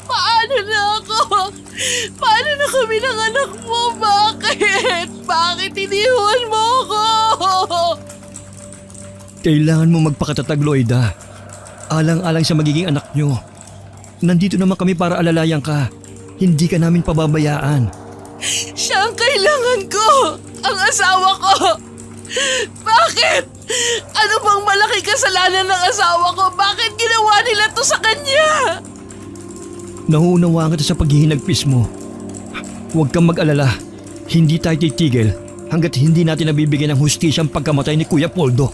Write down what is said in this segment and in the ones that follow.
Paano na ako? Paano na kami ng anak mo? Bakit? Bakit iniwan mo ako? Kailangan mo magpakatatag, Loida. Alang-alang sa magiging anak nyo. Nandito naman kami para alalayan ka. Hindi ka namin pababayaan. Siya ang kailangan ko! Ang asawa ko! Bakit? Ano bang malaki kasalanan ng asawa ko? Bakit ginawa nila to sa kanya? Nauunawaan kita sa paghihinagpis mo. Huwag kang mag-alala. Hindi tayo titigil hanggat hindi natin nabibigyan ng hustisya ang pagkamatay ni Kuya Poldo.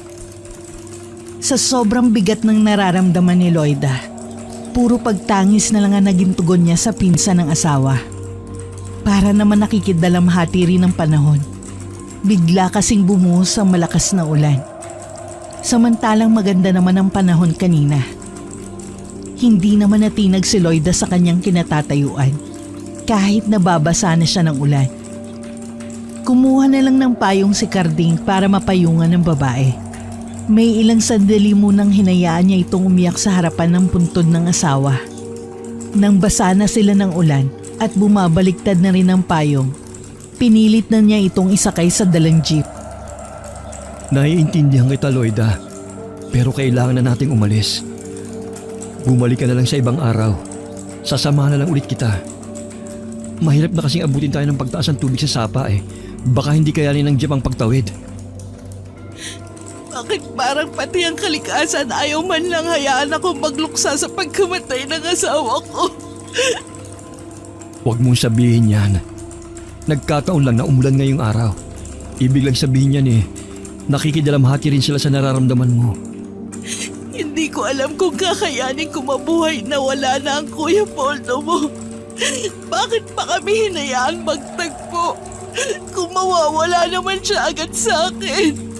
Sa sobrang bigat ng nararamdaman ni Loida, puro pagtangis na lang ang naging tugon niya sa pinsan ng asawa. Para naman nakikidalamhati rin ng panahon, bigla kasing bumuhos ang malakas na ulan. Samantalang maganda naman ang panahon kanina. Hindi naman natinag si Loida sa kanyang kinatatayuan kahit nababasa na siya ng ulan. Kumuha na lang ng payong si Carding para mapayungan ng babae. May ilang sandali munang hinayaan niya itong umiyak sa harapan ng puntod ng asawa. Nang basa na sila ng ulan at bumabaliktad na rin ang payong, pinilit na niya itong isakay sa dalang jeep. Naiintindihan kita, Loida. Pero kailangan na nating umalis. Bumalik ka na lang sa ibang araw. Sasamahan na lang ulit kita. Mahirap na kasing abutin tayo ng pagtaas ng tubig sa sapa eh. Baka hindi kayanin ng jeep ang pagtawid. Bakit parang pati ang kalikasan ayaw man lang hayaan ako magluksa sa pagkamatay ng asawa ko? Huwag mong sabihin yan. Nagkataon lang na umulan ngayong araw. Ibig lang sabihin yan eh, nakikidalamhati rin sila sa nararamdaman mo. Hindi ko alam kung kakayanin ko mabuhay na wala na ang Kuya Poldo mo. Bakit pa kami hinayaan magtagpo? Kung mawawala naman siya agad sa akin.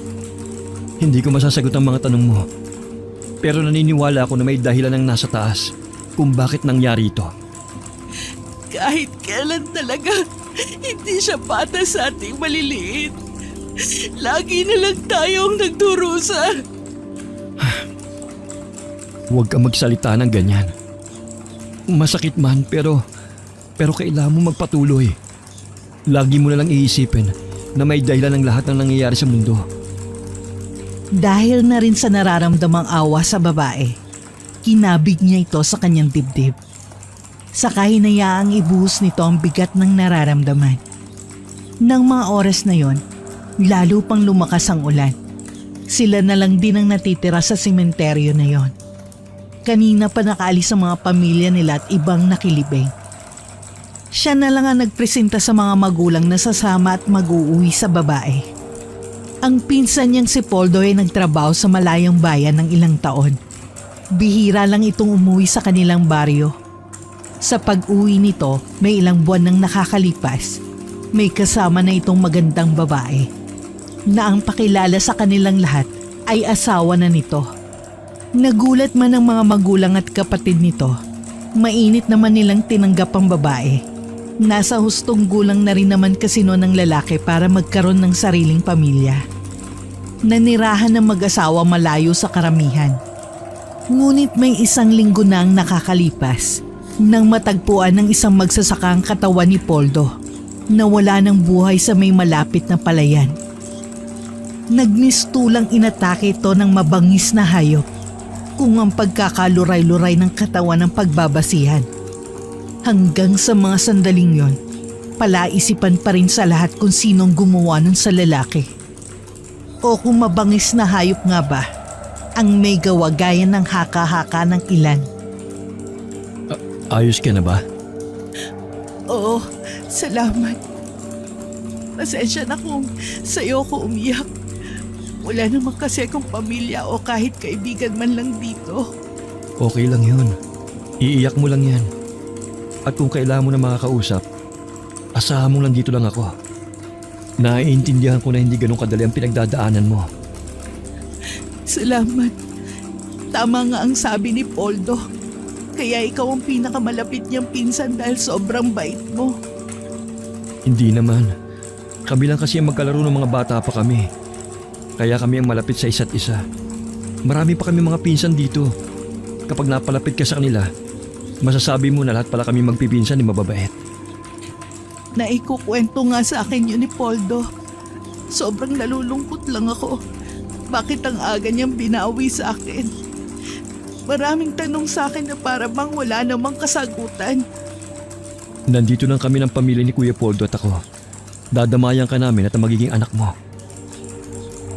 Hindi ko masasagot ang mga tanong mo. Pero naniniwala ako na may dahilan ng nasa taas kung bakit nangyari ito. Kahit kailan talaga, hindi siya patas sa ating maliliit. Lagi na lang tayong nagdurusa. Huwag kang magsalita ng ganyan. Masakit man pero kailangan mo magpatuloy. Lagi mo na lang iisipin na may dahilan ng lahat ng nangyayari sa mundo. Dahil na rin sa nararamdamang awa sa babae, kinabig niya ito sa kanyang dibdib. Saka hinayaang ibuhos nito ang bigat ng nararamdaman. Nang mga oras na yon, lalo pang lumakas ang ulan. Sila na lang din ang natitira sa sementeryo na yon. Kanina pa nakaalis ang mga pamilya nila at ibang nakilibing. Siya na lang ang nagpresenta sa mga magulang na sasama at mag-uuwi sa babae. Ang pinsan niyang si Poldo ay nagtrabaho sa malayang bayan ng ilang taon. Bihira lang itong umuwi sa kanilang baryo. Sa pag-uwi nito, may ilang buwan nang nakakalipas. May kasama na itong magandang babae na ang pakilala sa kanilang lahat ay asawa na nito. Nagulat man ang mga magulang at kapatid nito. Mainit naman nilang tinanggap ang babae. Nasa hustong gulang na rin naman kasi noon ng lalaki para magkaroon ng sariling pamilya. Nanirahan ng mag-asawa malayo sa karamihan. Ngunit may isang linggo na ang nakakalipas nang matagpuan ng isang magsasakang katawan ni Poldo na wala ng buhay sa may malapit na palayan. Nagmistulang inatake ito ng mabangis na hayop kung ang pagkakaluray-luray ng katawan ng pagbabasihan. Hanggang sa mga sandaling yon, palaisipan pa rin sa lahat kung sinong gumawa nun sa lalaki. O kung mabangis na hayop nga ba, ang may gawa gaya ng haka-haka ng ilan. Ayos ka na ba? Oo, salamat. Pasensya na kung sa'yo ko umiyak. Wala naman kasi akong pamilya o kahit kaibigan man lang dito. Okay lang yun. Iiyak mo lang yan. At kung kailangan mo na makakausap, asahan mo lang dito lang ako. Naiintindihan ko na hindi ganun kadali ang pinagdadaanan mo. Salamat. Tama nga ang sabi ni Poldo. Kaya ikaw ang pinakamalapit niyang pinsan dahil sobrang bait mo. Hindi naman. Kami lang kasi ang magkalaro ng mga bata pa kami. Kaya kami ang malapit sa isa't isa. Marami pa kami mga pinsan dito. Kapag napalapit ka sa kanila, masasabi mo na lahat pala kami magpipinsan ni mababait. Naikukwento nga sa akin yun ni Poldo. Sobrang nalulungkot lang ako. Bakit ang aga niyang binawi sa akin? Maraming tanong sa akin na para bang wala namang kasagutan. Nandito lang kami ng pamilya ni Kuya Poldo at ako. Dadamayan ka namin at ang magiging anak mo.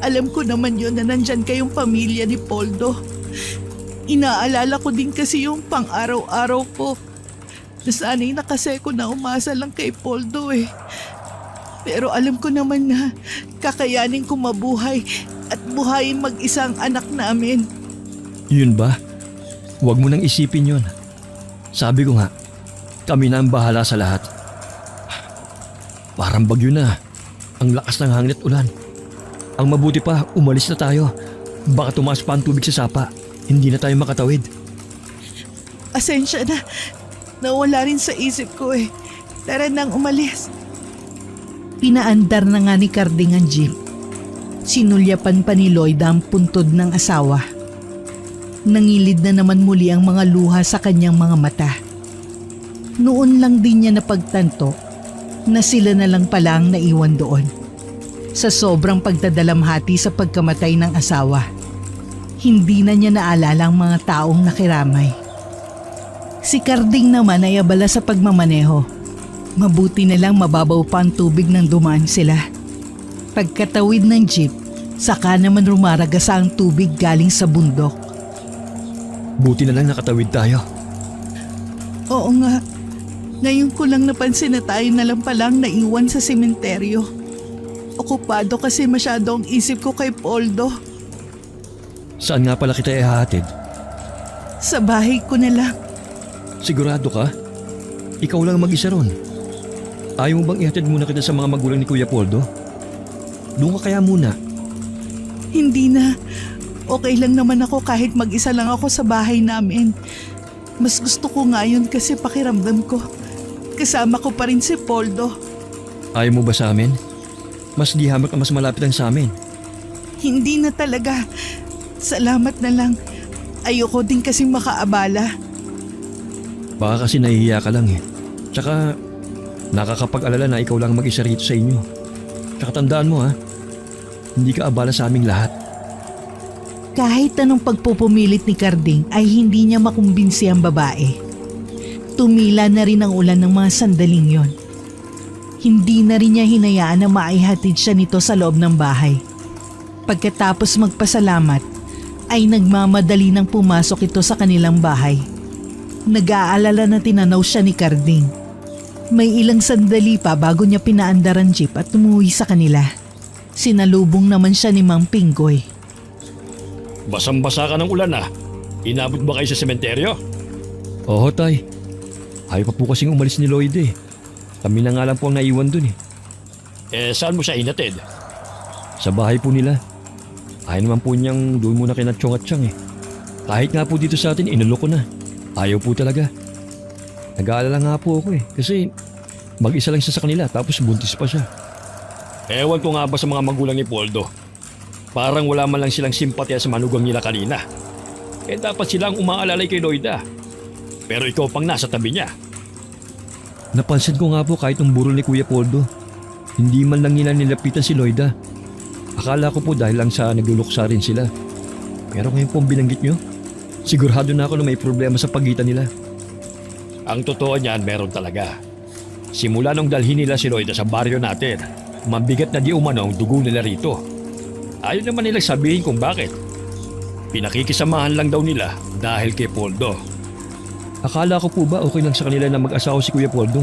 Alam ko naman yun na nandyan kayong pamilya ni Poldo. Inaalala ko din kasi yung pang-araw-araw ko. Nasanay na kasi ko na umasa lang kay Poldo eh. Pero alam ko naman na kakayanin ko mabuhay at buhayin mag-isang anak namin. Yun ba? Huwag mo nang isipin yun. Sabi ko nga, kami na ang bahala sa lahat. Parang bagyo na. Ang lakas ng hangin at ulan. Ang mabuti pa, umalis na tayo. Baka tumaas pa ang tubig sa sapa. Hindi na tayo makatawid. Asensya na. Nawala rin sa isip ko eh. Tara nang umalis. Pinaandar na nga ni Carding ang jeep. Sinulyapan pa ni Lloyda ang puntod ng asawa. Nangilid na naman muli ang mga luha sa kanyang mga mata. Noon lang din niya napagtanto na sila na lang pala ang naiwan doon. Sa sobrang pagdadalamhati sa pagkamatay ng asawa, hindi na niya naalala ang mga taong nakiramay. Si Carding naman ay abala sa pagmamaneho. Mabuti na lang mababaw pa ang tubig nang dumaan sila. Pagkatawid ng jeep, saka naman rumaragasa ang tubig galing sa bundok. Buti na lang nakatawid tayo. Oo nga. Ngayon ko lang napansin na tayo na lang palang naiwan sa sementeryo. Okupado kasi masyado ang isip ko kay Poldo. Saan nga pala kita ihahatid? Sa bahay ko na lang. Sigurado ka? Ikaw lang mag-isa ron. Ayaw mo bang ihatid muna kita sa mga magulang ni Kuya Poldo? Doon ka kaya muna. Hindi na. Okay lang naman ako kahit mag-isa lang ako sa bahay namin. Mas gusto ko nga yun kasi pakiramdam ko. Kasama ko pa rin si Poldo. Ayaw mo ba sa amin? Mas di hamak ang mas malapit ang sa amin. Hindi na talaga. Salamat na lang. Ayoko din kasing makaabala. Baka kasi nahihiya ka lang eh. Tsaka nakakapag-alala na ikaw lang mag-isa rito sa inyo. Tsaka tandaan mo ha, hindi ka abala sa aming lahat. Kahit anong pagpupumilit ni Carding ay hindi niya makumbinsi ang babae. Tumila na rin ang ulan ng mga sandaling yon. Hindi na rin niya hinayaan na maihatid siya nito sa loob ng bahay. Pagkatapos magpasalamat, ay nagmamadali nang pumasok ito sa kanilang bahay. Nag-aalala na tinanaw siya ni Carding. May ilang sandali pa bago niya pinaandar ang jeep at umuwi sa kanila. Sinalubong naman siya ni Mang Pinggoy. Basang-basa ka ng ulan ah. Inabot ba kayo sa sementeryo? Oo tay, ayaw pa po kasing umalis ni Lloyd eh. Kami na nga lang po ang naiwan dun eh. Saan mo siya inatid? Sa bahay po nila. Ayaw naman po niyang doon muna kay Natsyong at Tiyang eh. Kahit nga po dito sa atin, inulok ko na. Ayaw po talaga. Nag-aalala nga po ako eh. Kasi mag-isa lang siya sa kanila tapos buntis pa siya. Ewan ko nga ba sa mga magulang ni Poldo. Parang wala man lang silang simpatya sa manugang nila kanina. Dapat silang umaalalay kay Lloyda. Pero ikaw pang nasa tabi niya. Napansin ko nga po kahit ang burol ni Kuya Poldo. Hindi man lang nila nilapitan si Lloyda. Akala ko po dahil lang sa nagluluksa rin sila. Pero ngayon po binanggit nyo, sigurado na ako na may problema sa pagitan nila. Ang totoo niyan meron talaga. Simula nung dalhin nila si Lloyda sa baryo natin, mabigat na di umano ang dugo nila rito. Ayaw naman nilang sabihin kung bakit. Pinakikisamahan lang daw nila dahil kay Poldo. Akala ko po ba okay lang sa kanila na mag-asawa si Kuya Poldo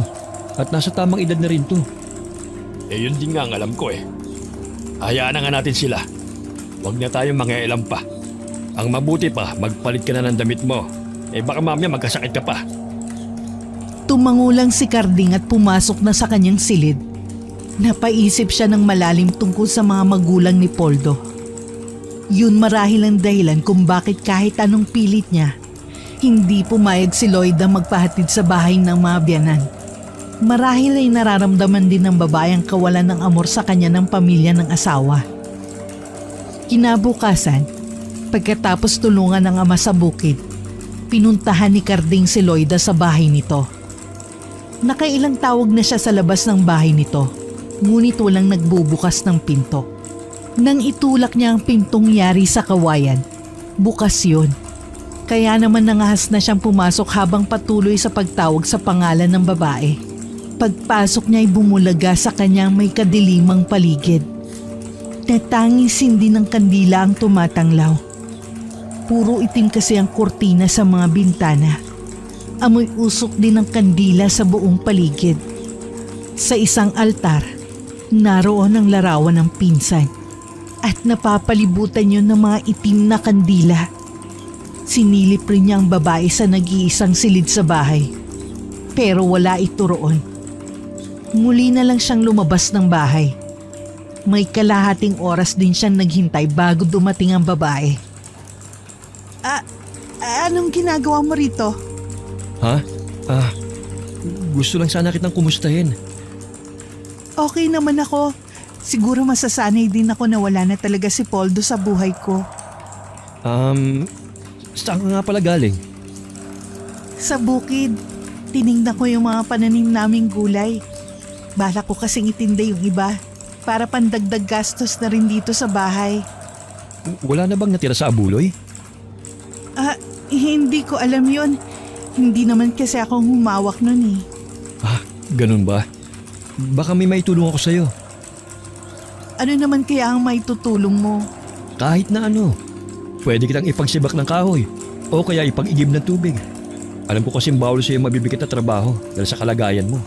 at nasa tamang edad na rin to. Yun din nga ang alam ko eh. Hayaan na nga natin sila. Huwag na tayong mangialam pa. Ang mabuti pa, magpalit ka na ng damit mo. Baka mamaya magkasakit ka pa. Tumangulang si Carding at pumasok na sa kanyang silid. Napaisip siya ng malalim tungkol sa mga magulang ni Poldo. Yun marahil ang dahilan kung bakit kahit anong pilit niya, hindi pumayag si Lloyda magpahatid sa bahay ng mga biyanan. Marahil ay nararamdaman din ng babae ang kawalan ng amor sa kanya ng pamilya ng asawa. Kinabukasan, pagkatapos tulungan ng ama sa bukid, Pinuntahan ni Carding si Loida sa bahay nito. Nakailang tawag na siya sa labas ng bahay nito, ngunit walang nagbubukas ng pinto. Nang itulak niya ang pintong yari sa kawayan, bukas yun. Kaya naman nangahas na siyang pumasok habang patuloy sa pagtawag sa pangalan ng babae. Pagpasok niya ay bumulaga sa kanyang may kadilimang paligid. Natangis hindi ng kandila ang tumatanglaw. Puro itim kasi ang kurtina sa mga bintana. Amoy usok din ng kandila sa buong paligid. Sa isang altar, naroon ang larawan ng pinsan at napapalibutan yun ng mga itim na kandila. Sinilip rin niya ang babae sa nag-iisang silid sa bahay. Pero wala ito roon. Muli na lang siyang lumabas ng bahay. May kalahating oras din siyang naghintay bago dumating ang babae. Anong ginagawa mo rito? Ha? Gusto lang sana kitang kumustahin. Okay naman ako. Siguro masasanay din ako na wala na talaga si Poldo sa buhay ko. Saan ka nga pala galing? Sa bukid, tinignan ko yung mga pananim naming gulay. Balak ko kasing itinda yung iba para pandagdag gastos na rin dito sa bahay. Wala na bang natira sa abuloy? Hindi ko alam yon. Hindi naman kasi akong humawak nun eh. Ganun ba? Baka may maitulong ako sa'yo. Ano naman kaya ang may tutulong mo? Kahit na ano. Pwede kitang ipangsibak ng kahoy o kaya ipang-igib ng tubig. Alam ko kasing bawal sa'yo mabibigat na trabaho dahil sa kalagayan mo.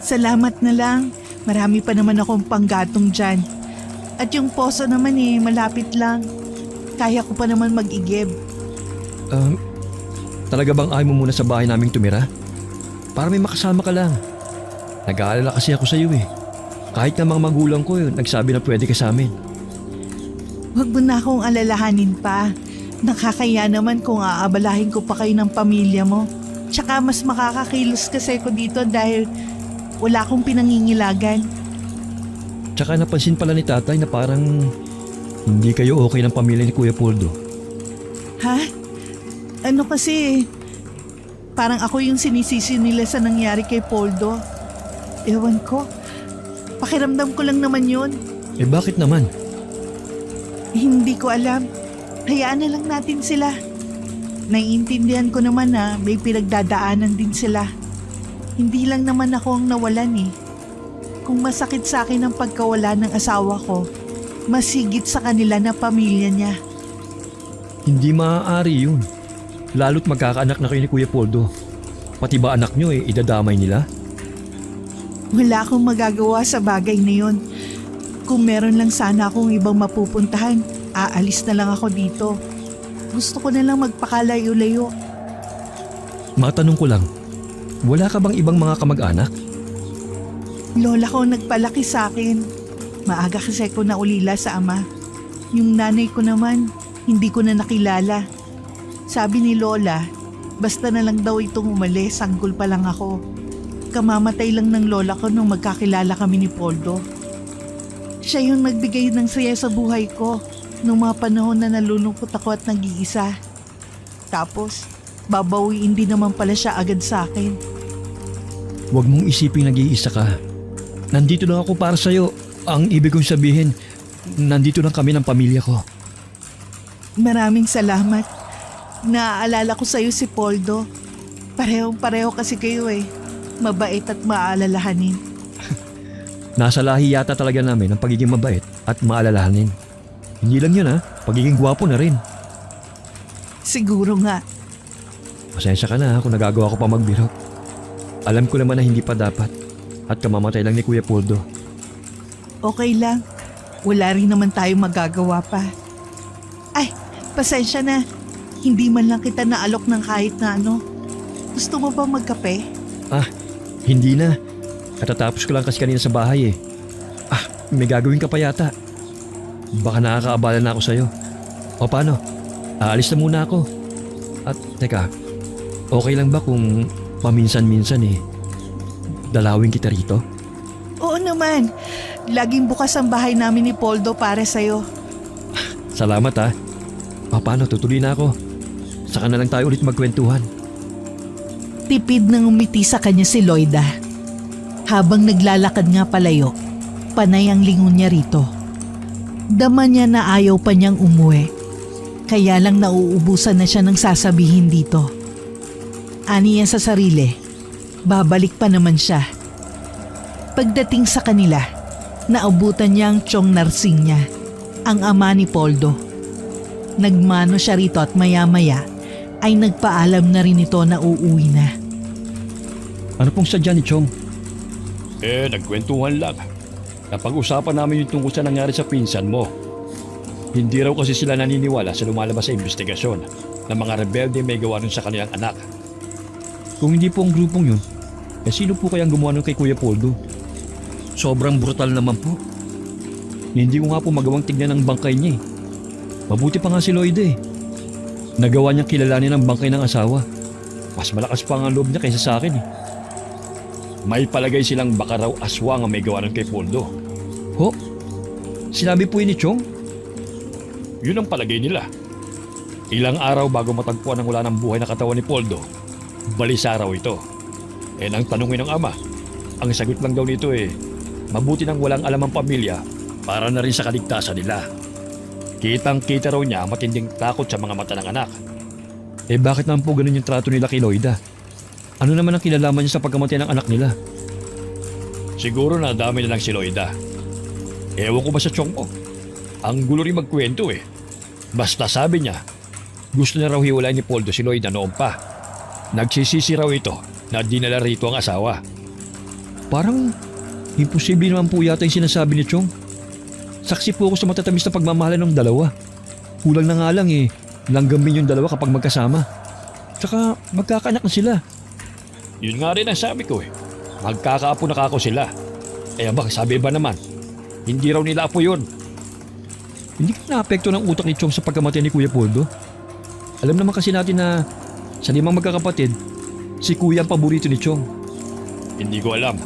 Salamat na lang. Marami pa naman akong panggatong dyan. At yung poso naman malapit lang. Kaya ko pa naman mag-igib. Talaga bang ayaw mo muna sa bahay naming tumira? Para may makasama ka lang. Nag-aalala kasi ako sa'yo eh. Kahit na mga magulang ko nagsabi na pwede ka sa amin. Huwag mo na akong alalahanin pa. Nakakaya naman kung aabalahin ko pa kayo ng pamilya mo. Tsaka mas makakakilos kasi ko dito dahil wala akong pinangingilagan. Tsaka napansin pala ni tatay na parang hindi kayo okay ng pamilya ni Kuya Poldo. Ha? Ano kasi, parang ako yung sinisisi nila sa nangyari kay Poldo. Ewan ko. Pakiramdam ko lang naman yun. Bakit naman? Hindi ko alam. Hayaan na lang natin sila. Naiintindihan ko naman na may pinagdadaanan din sila. Hindi lang naman ako ang nawalan eh. Kung masakit sa akin ang pagkawala ng asawa ko, mas higit sa kanila na pamilya niya. Hindi maaari yun. Lalo't magkakaanak na kayo ni Kuya Poldo. Pati ba anak nyo idadamay nila? Wala akong magagawa sa bagay na yun. Kung meron lang sana akong ibang mapupuntahan, aalis na lang ako dito. Gusto ko na lang magpakalayo-layo. Matanong ko lang, wala ka bang ibang mga kamag-anak? Lola ko nagpalaki sa akin. Maaga kasi ko naulila sa ama. Yung nanay ko naman, hindi ko na nakilala. Sabi ni Lola, basta na lang daw itong umalis, sanggol pa lang ako. Kamamatay lang ng lola ko nung magkakilala kami ni Poldo. Siya yung nagbigay ng saya sa buhay ko nung mga panahon na nalulungkot ako at nag-iisa. Tapos, babawiin din naman pala siya agad sa akin. Huwag mong isiping nag-iisa ka. Nandito lang ako para sa'yo. Ang ibig kong sabihin, nandito lang kami ng pamilya ko. Maraming salamat. Naaalala ko sa'yo si Poldo. Parehong-pareho kasi kayo eh. Mabait at maalalahanin. Nasa lahi yata talaga namin ang pagiging mabait at maalalahanin. Hindi lang yun pagiging gwapo na rin. Siguro nga. Pasensya ka na kung nagagawa ko pa magbiro. Alam ko naman na hindi pa dapat at kamamatay lang ni Kuya Poldo. Okay lang. Wala rin naman tayo magagawa pa. Ay, pasensya na. Hindi man lang kita naalok ng kahit na ano. Gusto mo ba magkape? Hindi na. Katatapos ko lang kasi kanina sa bahay eh. May gagawin ka pa yata. Baka nakakaabala na ako sa'yo. O paano? Aalis na muna ako. At teka, okay lang ba kung paminsan-minsan dalawin kita rito? Oo naman. Laging bukas ang bahay namin ni Poldo para sa'yo. Salamat Paano, tutuloy na ako. Saka saka na lang tayo ulit magkwentuhan. Tipid nang umiti sa kanya si Loida. Habang naglalakad nga palayo, panay ang lingon niya rito. Dama niya na ayaw pa niyang umuwi. Kaya lang nauubusan na siya ng sasabihin dito. Ani niya sa sarili, babalik pa naman siya. Pagdating sa kanila, naabutan niya ang Chong Narsing niya, ang ama ni Poldo. Nagmano siya rito at maya-maya ay nagpaalam na rin ito na uuwi na. Ano pong sadya ni Chong? Nagkwentuhan lang. Napag-usapan namin yung tungkol sa nangyari sa pinsan mo. Hindi raw kasi sila naniniwala sa lumalabas sa investigasyon ng mga rebelde may gawa nun sa kanilang anak. Kung hindi po ang grupong yun, sino po kayang gumawa nun kay Kuya Poldo? Sobrang brutal naman po. Hindi ko nga po magawang tignan ang bangkay niya eh. Mabuti pa nga si Lloyd eh. Nagawa niyang kilalanin ang bangkay ng asawa. Mas malakas pa ang loob niya kaysa sa akin eh. May palagay silang baka raw aswang ang may gawa nun kay Poldo. Ho? Sinabi po yun ni Chong? Yun ang palagay nila. Ilang araw bago matagpuan ang wala ng buhay na katawan ni Poldo, balisa raw ito. Nang tanungin ng ama, ang sagot lang daw nito mabuti nang walang alam ang pamilya para na rin sa kaligtasan nila. Kitang-kita raw niya ang matinding takot sa mga mata ng anak. Bakit naman po ganun yung trato nila kay Loida? Ano naman ang kinalaman niya sa pagkamatay ng anak nila? Siguro na dami na lang si Loida. Ewan ko ba sa Chong mo? Ang gulo rin magkwento Basta sabi niya, gusto na raw hiwalay ni Poldo si Loida noon pa. Nagsisisi raw ito na dinala rito ang asawa. Parang imposible naman po yata yung sinasabi ni Chong. Saksi po ako sa matatamis na pagmamahalan ng dalawa. Kulang na nga lang langgamin yung dalawa kapag magkasama. Tsaka magkakaanak na sila. Yun nga rin ang sabi ko Magkakaapo na kako sila. Baka sabi ba naman, hindi raw nila apo yun. Hindi ka naapekto ng utak ni Chong sa pagkamatay ni Kuya Poldo. Alam naman kasi natin na sa 5 magkakapatid, si Kuya ang paborito ni Chong. Hindi ko alam.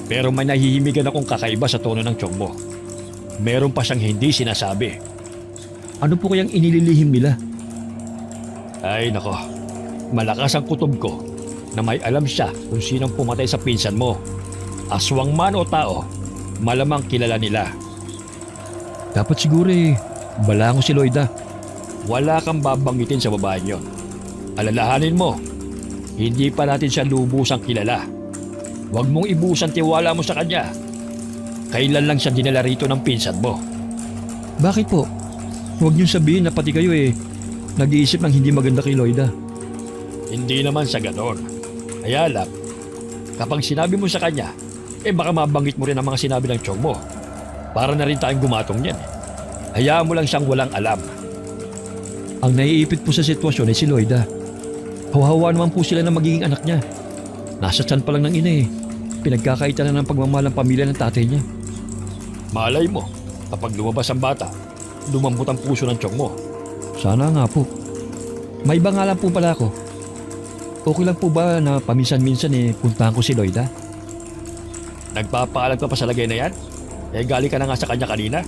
Pero may nahihimigan akong kakaiba sa tono ng Chong mo. Meron pa siyang hindi sinasabi. Ano po kayang inililihim nila? Ay nako, malakas ang kutob ko na may alam siya kung sinong pumatay sa pinsan mo. Aswang man o tao, malamang kilala nila. Dapat siguro balango si Loida. Wala kang babanggitin sa babae niyon. Alalahanin mo, hindi pa natin siya lubusang kilala. Huwag mong ibusan tiwala mo sa kanya. Kailan lang siya dinala rito ng pinsan mo? Bakit po? Huwag niyong sabihin na pati kayo nag-iisip ng hindi maganda kay Loida. Hindi naman sa ganon. Kaya lang, kapag sinabi mo sa kanya, baka mabanggit mo rin ang mga sinabi ng Chong mo. Para na rin tayong gumatong niyan. Hayaan mo lang siyang walang alam. Ang naiipit po sa sitwasyon ay si Loida. Hawahawa naman po sila na magiging anak niya. Nasa tiyan pa lang ng ina Pinagkakaitan na ng pagmamahal ng pamilya ng tatay niya. Malay mo, kapag lumabas ang bata, lumambot ang puso ng Chong mo. Sana nga po. May iba nga lang po pala ako. Okay lang po ba na paminsan-minsan puntahan ko si Loida? Nagpapaalam ka pa sa lagay na yan? Galing ka na nga sa kanya kanina?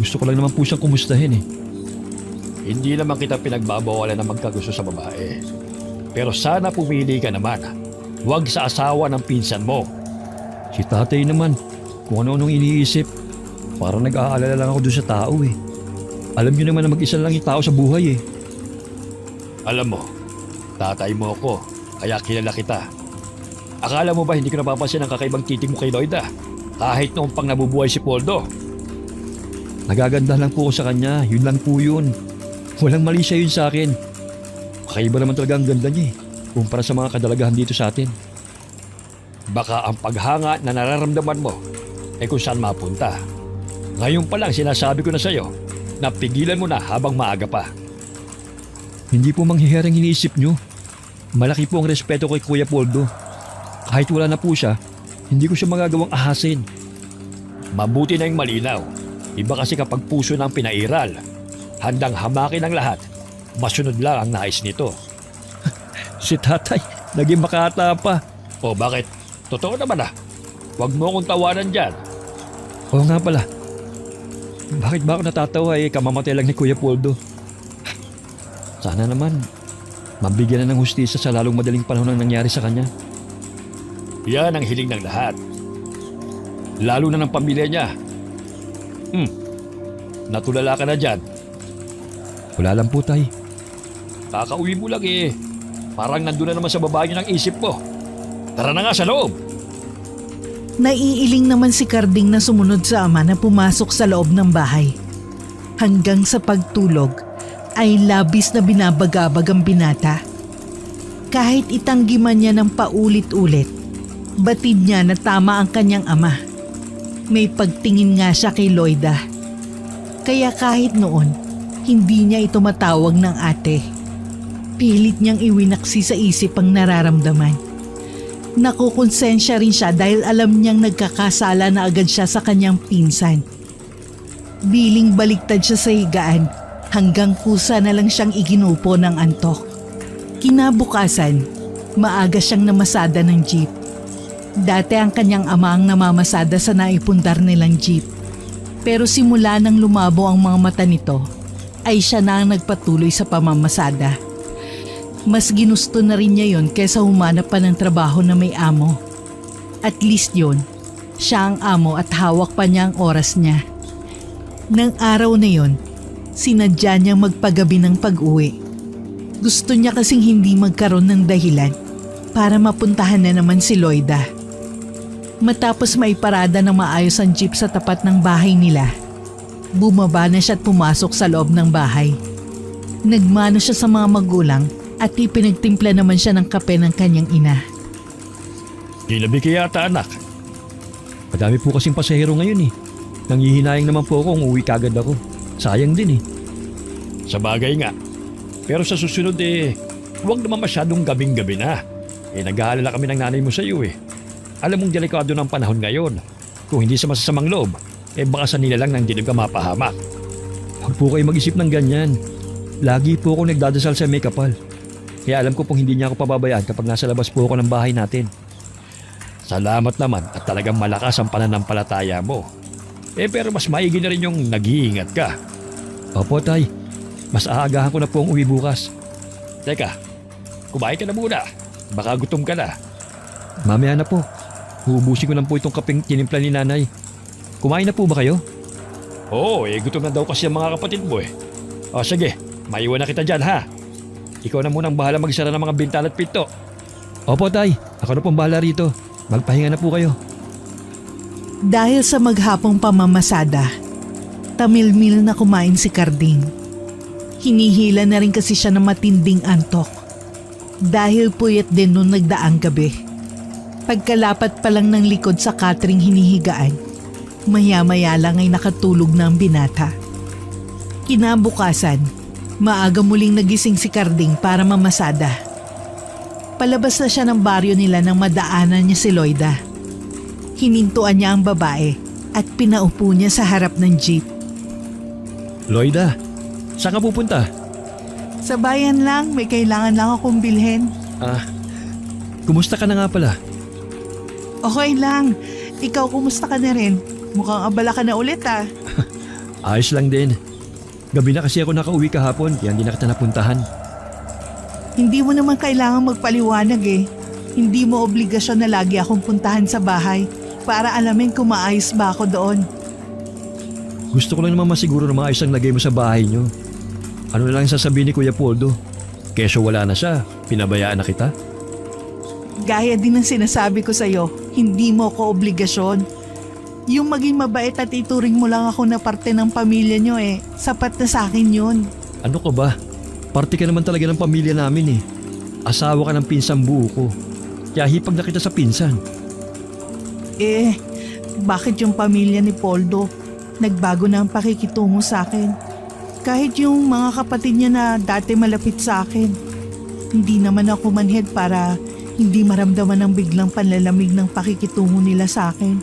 Gusto ko lang naman po siyang kumustahin Hindi naman kita pinagbabawalan na magkagusto sa babae. Pero sana pumili ka naman. Huwag sa asawa ng pinsan mo. Si tatay naman, kung ano-anong iniisip. Parang nag-aalala lang ako doon sa tao Alam niyo naman na mag-isa lang yung tao sa buhay Alam mo, tatay mo ako, kaya kilala kita. Akala mo ba hindi ko napapansin ang kakaibang titig mo kay Loida? Kahit noong pang nabubuhay si Poldo. Nagaganda lang po ako sa kanya, yun lang po yun. Walang mali siya yun sa akin. Kakaiba naman talaga ang ganda niya kumpara sa mga kadalagahan dito sa atin. Baka ang paghanga na nararamdaman mo kung saan mapunta. Ngayon pa lang sinasabi ko na sa'yo na pigilan mo na habang maaga pa. Hindi po manghiherang iniisip nyo. Malaki po ang respeto kay Kuya Poldo. Kahit wala na po siya, hindi ko siya magagawang ahasin. Mabuti na yung malinaw. Iba kasi kapag puso ng pinairal, handang hamakin ang lahat, masunod lang ang nais nito. Si tatay, naging makata pa. O bakit? Totoo naman Huwag mo akong tawanan dyan. Oo nga pala. Bakit ba ako natatawa kamamatay lang ni Kuya Poldo? Sana naman, Mabigyan na ng hustisya sa lalong madaling panahon ang nangyari sa kanya. Yan ang hiling ng lahat. Lalo na ng pamilya niya. Natulala ka na dyan. Wala lang po, Tay. Kakauwi mo lang eh. Parang nandun na naman sa baba niyo ng isip mo. Tara na nga sa loob. Naiiling naman si Carding na sumunod sa ama na pumasok sa loob ng bahay. Hanggang sa pagtulog ay labis na binabagabag ang binata. Kahit itanggi man niya ng paulit-ulit, batid niya na tama ang kanyang ama. May pagtingin nga siya kay Loida. Kaya kahit noon, hindi niya ito matawag ng ate. Pilit niyang iwinaksi sa isip ang nararamdaman. Nakukonsensya rin siya dahil alam niyang nagkakasala na agad siya sa kanyang pinsan. Biling baliktad siya sa higaan hanggang kusa na lang siyang iginupo ng antok. Kinabukasan, maaga siyang namasada ng jeep. Dati ang kanyang ama ang namamasada sa naipundar nilang jeep. Pero simula nang lumabo ang mga mata nito, ay siya na ang nagpatuloy sa pamamasada. Mas ginusto na rin niya yon kaysa humanap pa ng trabaho na may amo. At least yon, siya ang amo at hawak pa niya ang oras niya. Nang araw na yon, sinadya niyang magpagabi ng pag-uwi. Gusto niya kasing hindi magkaroon ng dahilan para mapuntahan na naman si Loida. Matapos maiparada ng maayos ang jeep sa tapat ng bahay nila, bumaba na siya at pumasok sa loob ng bahay. Nagmano siya sa mga magulang at ipinagtimpla naman siya ng kape ng kanyang ina. Ginabi ka yata anak. Madami po kasing pasahero ngayon eh. Nanghihinayang naman po ako kung uwi kagad ako. Sayang din eh. Sa bagay nga. Pero sa susunod huwag naman masyadong gabing-gabi na. Nag-aalala kami ng nanay mo sa iyo eh. Alam mong delikado ng panahon ngayon. Kung hindi sa masasamang loob, baka sa nila lang nang dinig ka mapahamak. Huwag po kayo mag-isip ng ganyan. Lagi po ako nagdadasal sa may kapal. Kaya alam ko pong hindi niya ako pababayaan kapag nasa labas po ako ng bahay natin. Salamat naman at talagang malakas ang pananampalataya mo. Pero mas maigi na rin yung nag-iingat ka. Opo, Tay. Mas aagahan ko na po ang uwi bukas. Teka, kumain ka na muna. Baka gutom ka na. Mamaya na po. Huubusin ko lang po itong kapeng tinimpla ni nanay. Kumain na po ba kayo? Oo, gutom na daw kasi ang mga kapatid mo eh. O sige, maiwan na kita dyan ha. Ikaw na munang bahala magsara ng mga bintana at pinto. Opo, Tay. Ako na pong bahala rito. Magpahinga na po kayo. Dahil sa maghapong pamamasada, tamilmil na kumain si Carding. Hinihila na rin kasi siya ng matinding antok. Dahil puyat din nung nagdaang gabi. Pagkalapat pa lang ng likod sa katring hinihigaan, maya-maya lang ay nakatulog na ang binata. Kinabukasan, maaga muling nagising si Carding para mamasada. Palabas na siya ng baryo nila nang madaanan niya si Loida. Hinintuan niya ang babae at pinaupo niya sa harap ng jeep. Loida, saan ka pupunta? Sa bayan lang, may kailangan lang akong bilhin. Kumusta ka na nga pala? Okay lang. Ikaw, kumusta ka na rin? Mukhang abala ka na ulit ah. Ayos lang din. Gabi na kasi ako nakauwi kahapon kaya hindi na kita napuntahan. Hindi mo naman kailangan magpaliwanag eh. Hindi mo obligasyon na lagi akong puntahan sa bahay para alamin kung maayos ba ako doon. Gusto ko lang naman masiguro na maayos ang lagay mo sa bahay niyo. Ano na lang sasabihin ni Kuya Poldo? Keso wala na siya, pinabayaan na kita? Gaya din ng sinasabi ko sa'yo, hindi mo ko obligasyon. Yung maging mabait at ituring mo lang ako na parte ng pamilya nyo sapat na sa akin yun. Ano ka ba? Parte ka naman talaga ng pamilya namin eh. Asawa ka ng pinsang buo ko. Kaya hipag na kita sa pinsan. Bakit yung pamilya ni Poldo? Nagbago na ang pakikitungo sa akin. Kahit yung mga kapatid niya na dati malapit sa akin. Hindi naman ako manhid para hindi maramdaman ng biglang panlalamig ng pakikitungo nila sa akin.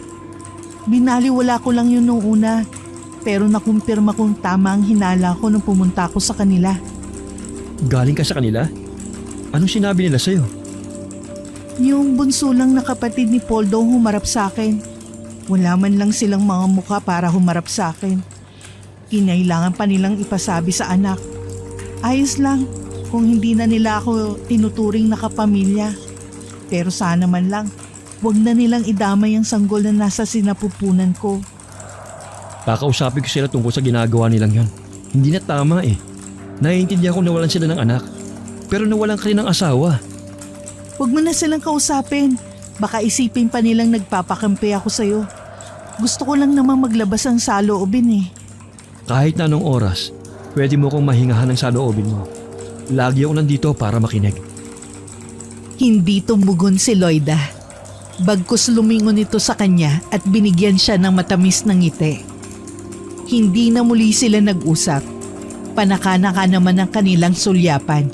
Binaliwala ko lang yun nung una. Pero nakumpirma kong tama ang hinala ko nung pumunta ako sa kanila. Galing ka sa kanila? Anong sinabi nila sa'yo? Yung bunso lang na kapatid ni Poldo ang humarap sa akin. Wala man lang silang mga mukha para humarap sa akin. Kinailangan pa nilang ipasabi sa anak. Ayos lang, kung hindi na nila ako tinuturing na kapamilya. Pero sana man lang, wag na nilang idamay ang sanggol na nasa sinapupunan ko. Kakausapin ko sila tungkol sa ginagawa nilang yon. Hindi na tama eh. Naiintindihan ko nawalan sila ng anak. Pero nawalan ka rin ng asawa. Huwag mo na silang kausapin. Baka isipin pa nilang nagpapakampi ako sa'yo. Gusto ko lang namang maglabas ang saloobin eh. Kahit na anong oras, pwede mo kong mahingahan ng saloobin mo. Lagi ako nandito para makinig. Hindi tumugon si Loida. Bagkus lumingon ito sa kanya at binigyan siya ng matamis na ngiti. Hindi na muli sila nag-usap. Panaka-naka naman ang kanilang sulyapan.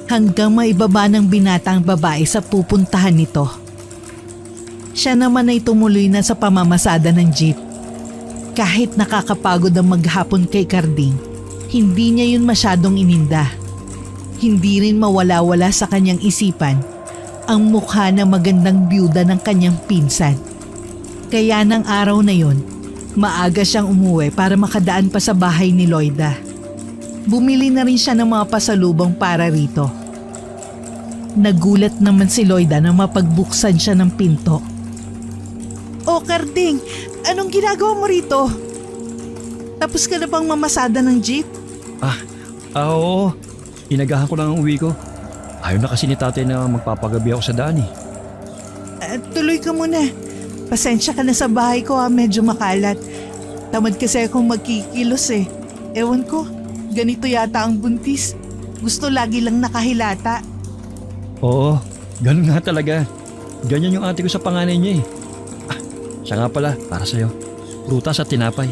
Hanggang maibaba ng binatang babae sa pupuntahan nito. Siya naman ay tumuloy na sa pamamasada ng jeep. Kahit nakakapagod ang maghapon kay Carding, hindi niya yun masyadong ininda. Hindi rin mawala-wala sa kanyang isipan ang mukha ng magandang byuda ng kanyang pinsan. Kaya ng araw na yon, maaga siyang umuwi para makadaan pa sa bahay ni Loida. Bumili na rin siya ng mga pasalubong para rito. Nagulat naman si Loida nang mapagbuksan siya ng pinto. "Oh, Carding, anong ginagawa mo rito? Tapos ka na bang mamasada ng jeep?" Oo. Inagahan ko lang ang uwi ko. Ayaw na kasi ni tatay na magpapagabi ako sa daan eh. Tuloy ka muna. Pasensya ka na sa bahay ko medyo makalat. Tamad kasi akong magkikilos eh. Ewan ko, ganito yata ang buntis. Gusto lagi lang nakahilata. Oo, ganun nga talaga. Ganyan yung ate ko sa panganay niya eh. Siya nga pala, para sa'yo. Prutas at tinapay.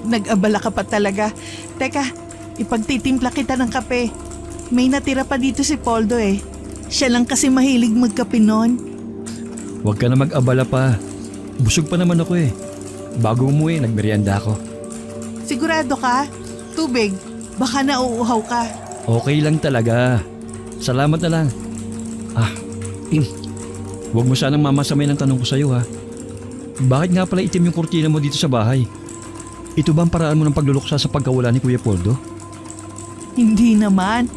Nag-abala ka pa talaga. Teka, ipagtitimpla kita ng kape. May natira pa dito si Poldo eh. Siya lang kasi mahilig magkape noon. Huwag ka na mag-abala pa. Busog pa naman ako eh. Bago umuwi, nagmerienda ako. Sigurado ka? Tubig? Baka nauuhaw ka. Okay lang talaga. Salamat na lang. Huwag mo sanang mamasamay ng tanong ko sa'yo ha. Bakit nga pala itim yung kurtina mo dito sa bahay? Ito ba ang paraan mo ng pagluluksa sa pagkawala ni Kuya Poldo? Hindi naman.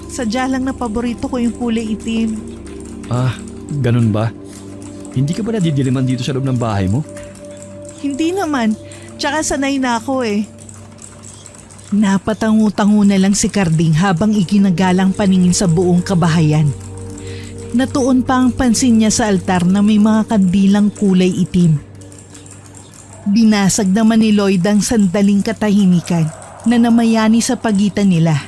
Sadya lang na paborito ko yung kulay itim. Ganun ba? Hindi ka ba nadidiliman dito sa loob ng bahay mo? Hindi naman. Tsaka sanay na ako eh. Napatangu-tangu na lang si Carding habang iginagalang paningin sa buong kabahayan. Natuon pa ang pansin niya sa altar na may mga kandilang kulay itim. Binasag naman ni Lloyd ang sandaling katahimikan na namayani sa pagitan nila.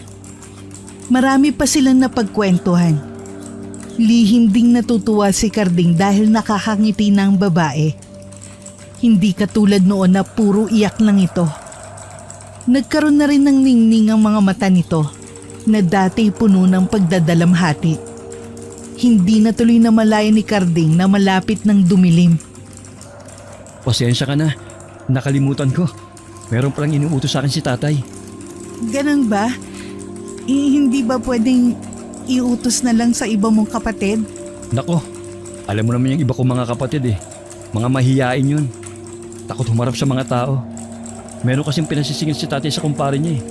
Marami pa silang napagkwentuhan. Lihim ding natutuwa si Carding dahil nakakangiti na ang babae. Hindi katulad noon na puro iyak lang ito. Nagkaroon na rin ng ningning ang mga mata nito na dati puno ng pagdadalamhati. Hindi na tuloy na malaya ni Carding na malapit ng dumilim. Pasensya ka na. Nakalimutan ko. Meron palang inuutos sa akin si tatay. Ganun ba? Hindi ba pwedeng iutos na lang sa iba mong kapatid? Nako, alam mo naman yung iba kong mga kapatid eh. Mga mahiyain yun. Takot humarap sa mga tao. Meron kasing pinasisingil si tatay sa kumpare niya eh.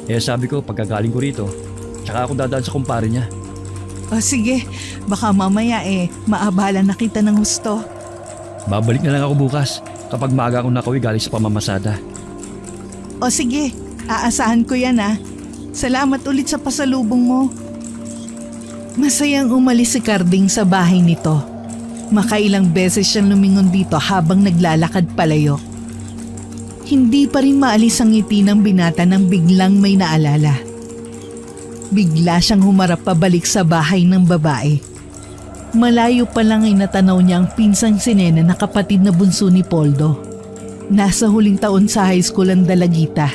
Kaya sabi ko, pagkagaling ko rito, tsaka ako dadaan sa kumpare niya. O sige, baka mamaya maabala na kita ng husto. Babalik na lang ako bukas kapag maaga akong nakauwi galing sa pamamasada. O sige, aasahan ko yan Salamat ulit sa pasalubong mo. Masayang umalis si Carding sa bahay nito. Makailang beses siyang lumingon dito habang naglalakad palayo. Hindi pa rin maalis ang ngiti ng binata nang biglang may naalala. Bigla siyang humarap pabalik sa bahay ng babae. Malayo pa lang ay natanaw niya ang pinsang si Nena na kapatid na bunso ni Poldo. Nasa huling taon sa high school ang dalagita.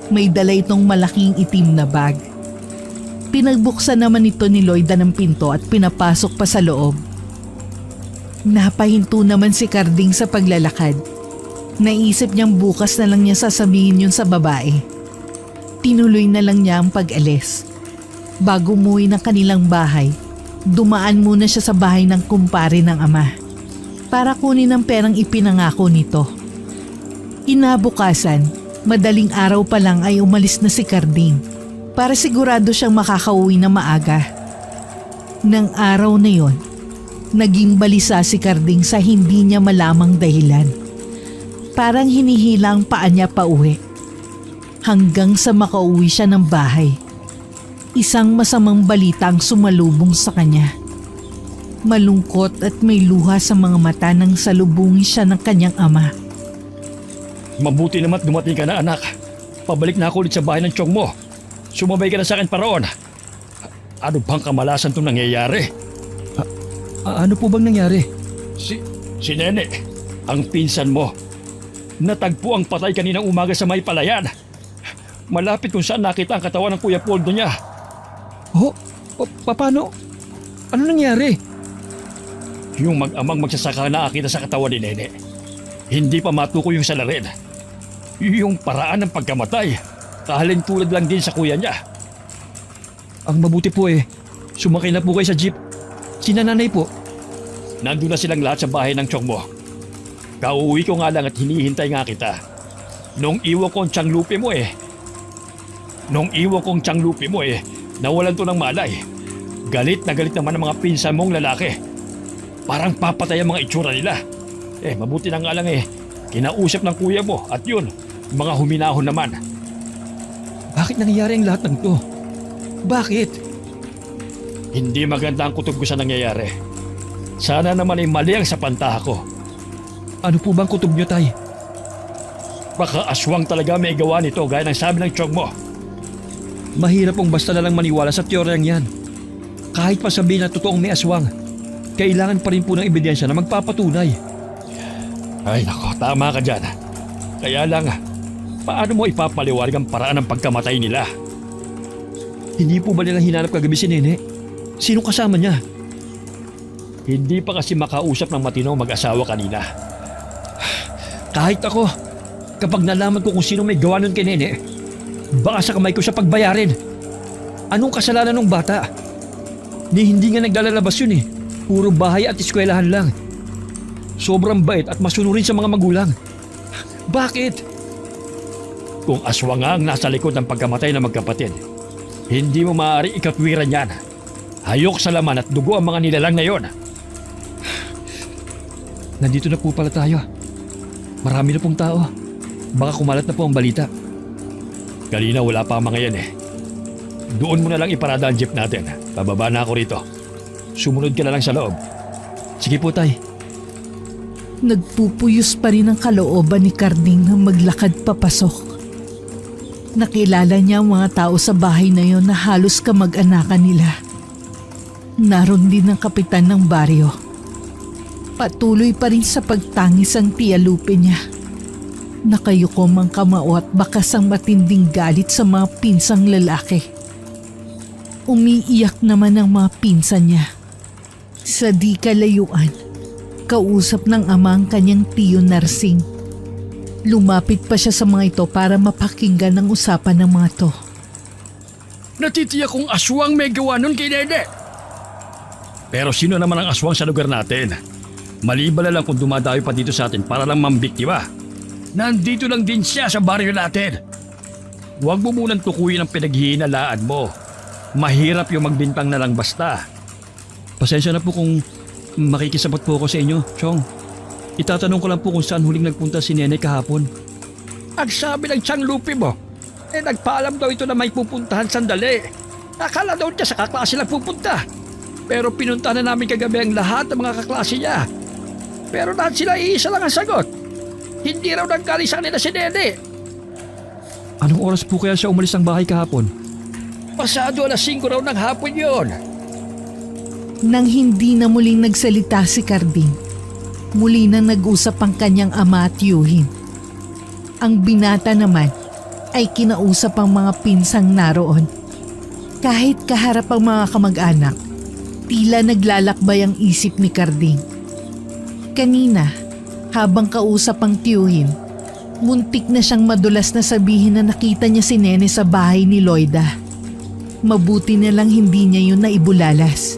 May dala itong malaking itim na bag. Pinagbuksan naman ito ni Lloyda ng pinto at pinapasok pa sa loob. Napahinto naman si Carding sa paglalakad. Naisip niyang bukas na lang niya sasabihin yun sa babae. Tinuloy na lang niya ang pag-alis. Bago umuwi ng kanilang bahay, dumaan muna siya sa bahay ng kumpare ng ama para kunin ang perang ipinangako nito. Kinabukasan, madaling araw pa lang ay umalis na si Carding. para sigurado siyang makakauwi na maaga. Nang araw na yon, naging balisa si Carding sa hindi niya malamang dahilan. Parang hinihila ang paa niya pauwi. Hanggang sa makauwi siya ng bahay. Isang masamang balita ang sumalubong sa kanya. Malungkot at may luha sa mga mata nang salubungin siya ng kanyang ama. Mabuti naman dumating ka na, anak. Pabalik na ako ulit sa bahay ng tiyong mo. Sumabay ka na sa akin paroon. Ano bang kamalasan itong nangyayari? Ano po bang nangyari? Si Nene, ang pinsan mo. Natagpo ang patay kaninang umaga sa may palayan. Malapit kung saan nakita ang katawan ng Kuya Poldo niya. Paano? Ano nangyari? Yung mag-amang magsasaka na nakita sa katawan ni Nene. Hindi pa matukoy yung salarin. Yung paraan ng pagkamatay, kahalin tulad lang din sa kuya niya. Ang mabuti po sumakay na po kayo sa jeep. Si nanay po. Nandun na silang lahat sa bahay ng tiyong mo. Kauwi ko nga lang at hinihintay nga kita. Nung iwan ko ang tiyang lupi mo nawalan to ng malay. Galit na galit naman ang mga pinsan mong lalaki. Parang papatay ang mga itsura nila. Mabuti na nga lang kinausap ng kuya mo at yun, mga huminahon naman. Bakit nangyayari ang lahat ng to? Bakit? Hindi maganda ang kutob ko sa nangyayari. Sana naman mali ang sapantaha ko. Ano po bang kutob nyo, tay? Baka aswang talaga may gawa nito gaya ng sabi ng tiyong mo. Mahirap pong basta na lang maniwala sa teoryang yan. Kahit pa sabihin na totoong may aswang, kailangan pa rin po ng ebidensya na magpapatunay. Ay nako, tama ka dyan. Kaya lang, paano mo ipapaliwanag ang paraan ng pagkamatay nila? Hindi po ba nilang hinanap kagabi si Nene? Sino kasama niya? Hindi pa kasi makausap ng matino mag-asawa kanina. Kahit ako, kapag nalaman ko kung sino may gawa nun kay Nene, baka sa kamay ko siya pagbayarin. Anong kasalanan ng bata? Hindi nga naglalabas yun Puro bahay at eskwelahan lang. Sobrang bait at masunurin sa mga magulang. Bakit? Kung aswang nga ang nasa likod ng pagkamatay ng magkapatid, hindi mo maaari ikatwiran yan. Hayok sa laman at dugo ang mga nilalang na yon. Nandito na po pala tayo. Marami na pong tao. Baka kumalat na po ang balita. Kanina wala pa ang mga yan Doon mo na lang iparada ang jeep natin. Pababa na ako rito. Sumunod ka na lang sa loob. Sige po, tay. Nagpupuyos pa rin ang kalooban ni Carding na maglakad papasok. Nakilala niya ang mga tao sa bahay na yon na halos kamag-anakan nila. Naroon din ang kapitan ng baryo. Patuloy pa rin sa pagtangis ang Tia Lupe niya. Nakayukom ang kamao at bakas ang matinding galit sa mga pinsang lalaki. Umiiyak naman ang mga pinsan niya. Sa di kalayuan, kausap ng ama ang kanyang tiyo Narsing. Lumapit pa siya sa mga ito para mapakinggan ang usapan ng mga to. Natitiyak kong aswang may gawa nun kay Nene. Pero sino naman ang aswang sa lugar natin? Maliban na lang kung dumadayo pa dito sa atin para lang mambiktima. Nandito lang din siya sa baryo natin. Huwag mo munang tukuyin ang pinaghihinalaan mo. Mahirap yung magbintang na lang basta. Pasensya na po kung makikisabot po ako sa inyo, Chong. Itatanong ko lang po kung saan huling nagpunta si Nene kahapon. Ang sabi ng tiyang lupi mo, nagpaalam daw ito na may pupuntahan sandali. Akala daw niya sa kaklase lang pupunta. Pero pinunta na namin kagabi ang lahat ng mga kaklase niya. Pero lahat sila iisa lang ang sagot. Hindi raw nanggaling sa kanila si Nene. Anong oras po kaya siya umalis ng bahay kahapon? Pasado 5:00 raw ng hapon yon. Nang hindi na muling nagsalita si Carding, muli na nag-usap ang kanyang ama at tiyuhin. Ang binata naman ay kinausap ang mga pinsang naroon. Kahit kaharap ang mga kamag-anak, tila naglalakbay ang isip ni Carding. Kanina, habang kausap ang tiyuhin, muntik na siyang madulas na sabihin na nakita niya si Nene sa bahay ni Loida. Mabuti na lang hindi niya yun naibulalas.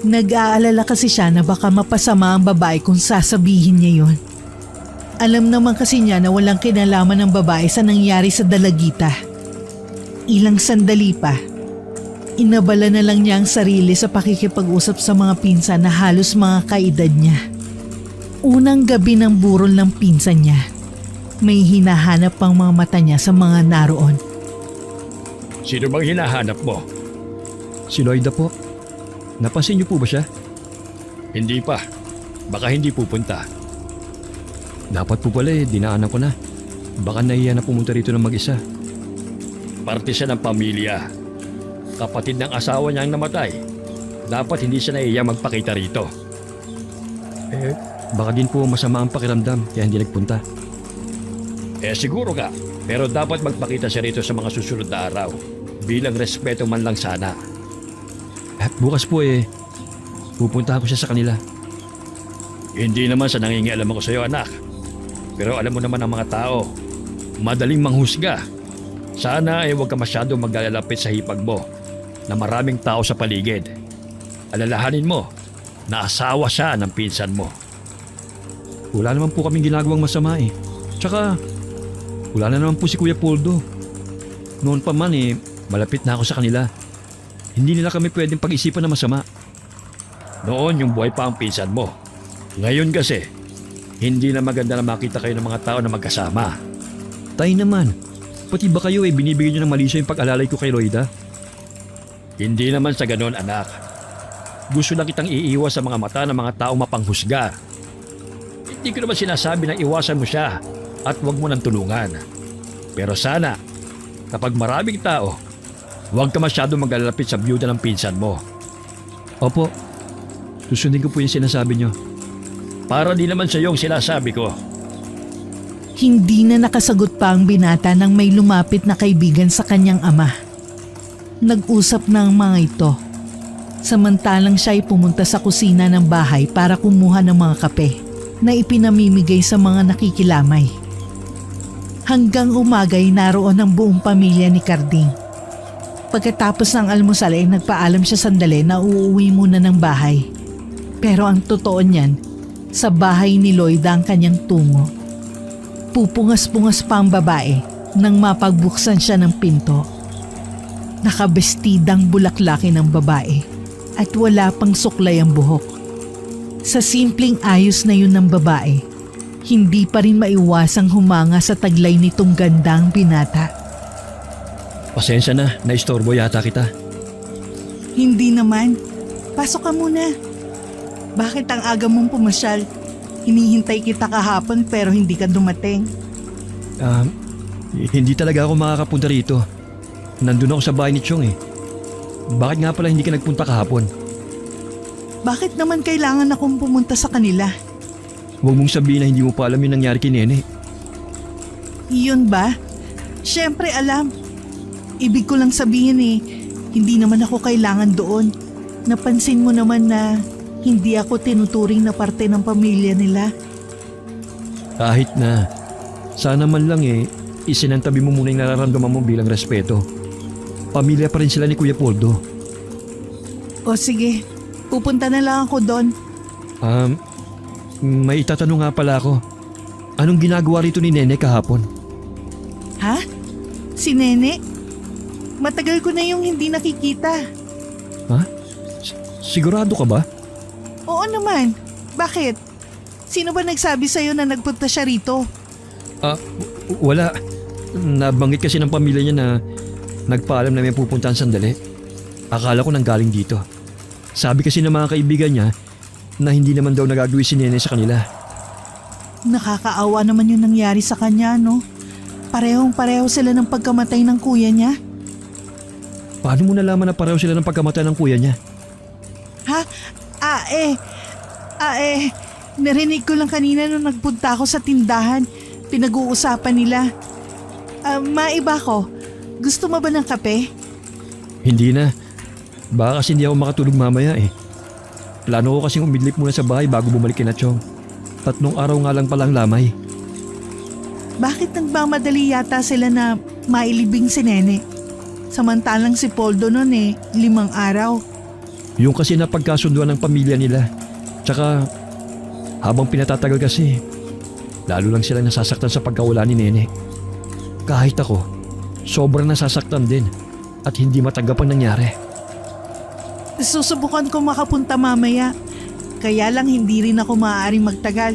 Nag-aalala kasi siya na baka mapasama ang babae kung sasabihin niya yon. Alam naman kasi niya na walang kinalaman ng babae sa nangyari sa dalagita. Ilang sandali pa, inabala na lang niya ang sarili sa pakikipag-usap sa mga pinsan na halos mga kaedad niya. Unang gabi ng burol ng pinsan niya, may hinahanap pang mga mata niya sa mga naroon. Sino bang hinahanap mo? Si Loida po. Napansin niyo po ba siya? Hindi pa. Baka hindi pupunta. Dapat po pala dinaanan ko na. Baka nahiya na pumunta rito ng mag-isa. Parte siya ng pamilya. Kapatid ng asawa niya ang namatay. Dapat hindi siya nahiya magpakita rito. Baka din po masama ang pakiramdam kaya hindi nagpunta. Siguro ka. Pero dapat magpakita siya rito sa mga susunod na araw. Bilang respeto man lang sana. Bukas po pupunta ako siya sa kanila. Hindi naman sa nangingialam ako sa iyo, anak. Pero alam mo naman ang mga tao. Madaling manghusga. Sana huwag ka masyado maglalapit sa hipag mo na maraming tao sa paligid. Alalahanin mo na asawa siya ng pinsan mo. Wala naman po kaming ginagawang masama Tsaka, wala na naman po si Kuya Poldo. Noon pa man malapit na ako sa kanila. Hindi nila kami pwedeng pag-isipan na masama. Noon yung buhay pa ang pinsan mo. Ngayon kasi, hindi na maganda na makita kayo ng mga tao na magkasama. Tay naman, pati ba kayo binibigyan nyo ng malisyo yung pag-alalay ko kay Loida? Hindi naman sa ganon, anak. Gusto lang kitang iiwas sa mga mata ng mga tao mapanghusga. Hindi ko naman sinasabi na iwasan mo siya at huwag mo nang tulungan. Pero sana, kapag maraming tao, huwag ka masyado maglalapit sa byuda ng pinsan mo. Opo, susundin ko po yung sinasabi nyo. Para di naman sa yung sinasabi ko. Hindi na nakasagot pa ang binata nang may lumapit na kaibigan sa kanyang ama. Nag-usap na ang mga ito. Samantalang siya ay pumunta sa kusina ng bahay para kumuha ng mga kape na ipinamimigay sa mga nakikilamay. Hanggang umaga ay naroon ang buong pamilya ni Carding. Pagkatapos ng almusal ay nagpaalam siya sandali na uuwi muna ng bahay. Pero ang totoo niyan, sa bahay ni Loida ang kanyang tungo. Pupungas-pungas pa ang babae nang mapagbuksan siya ng pinto. Nakabestidang bulaklaki ng babae at wala pang suklay ang buhok. Sa simpleng ayos na yun ng babae, hindi pa rin maiwasang humanga sa taglay nitong gandang binata. Pasensya na, naistorbo yata kita. Hindi naman. Pasok ka muna. Bakit ang aga mong pumasyal? Hinihintay kita kahapon pero hindi ka dumating. Hindi talaga ako makakapunta rito. Nandun ako sa bahay ni Chong Bakit nga pala hindi ka nagpunta kahapon? Bakit naman kailangan akong pumunta sa kanila? Huwag mong sabihin na hindi mo pa alam yung nangyari kay Nene. Iyon ba? Siyempre alam. Ibig ko lang sabihin hindi naman ako kailangan doon. Napansin mo naman na hindi ako tinuturing na parte ng pamilya nila. Kahit na, sana man lang isinantabi mo muna yung nararamdaman mo bilang respeto. Pamilya pa rin sila ni Kuya Poldo. O sige, pupunta na lang ako doon. May itatanong nga pala ako. Anong ginagawa rito ni Nene kahapon? Ha? Si Nene? Matagal ko na yung hindi nakikita. Ha? Sigurado ka ba? Oo naman. Bakit? Sino ba nagsabi sa'yo na nagpunta siya rito? Wala. Nabanggit kasi ng pamilya niya na nagpaalam na may pupuntahan sandali. Akala ko nanggaling dito. Sabi kasi ng mga kaibigan niya na hindi naman daw nagagawin si Nene sa kanila. Nakakaawa naman yung nangyari sa kanya, no? Parehong-pareho sila ng pagkamatay ng kuya niya. Paano mo nalaman na pareho sila ng pagkamatay ng kuya niya? Ha? Narinig ko lang kanina nung nagpunta ako sa tindahan. Pinag-uusapan nila. Maiba ko. Gusto mo ba ng kape? Hindi na. Baka kasi hindi ako makatulog mamaya Plano ko kasing umidlip muna sa bahay bago bumalik kina Chong. 3 araw nga lang palang lamay. Bakit nagmamadali yata sila na mailibing si Nene? Samantalang si Poldo nun 5 araw. Yung kasi napagkasunduan ng pamilya nila. Tsaka habang pinatatagal kasi, lalo lang sila nasasaktan sa pagkawala ni Nene. Kahit ako, sobrang nasasaktan din at hindi matanggap ang nangyari. Susubukan ko makapunta mamaya. Kaya lang hindi rin ako maaaring magtagal.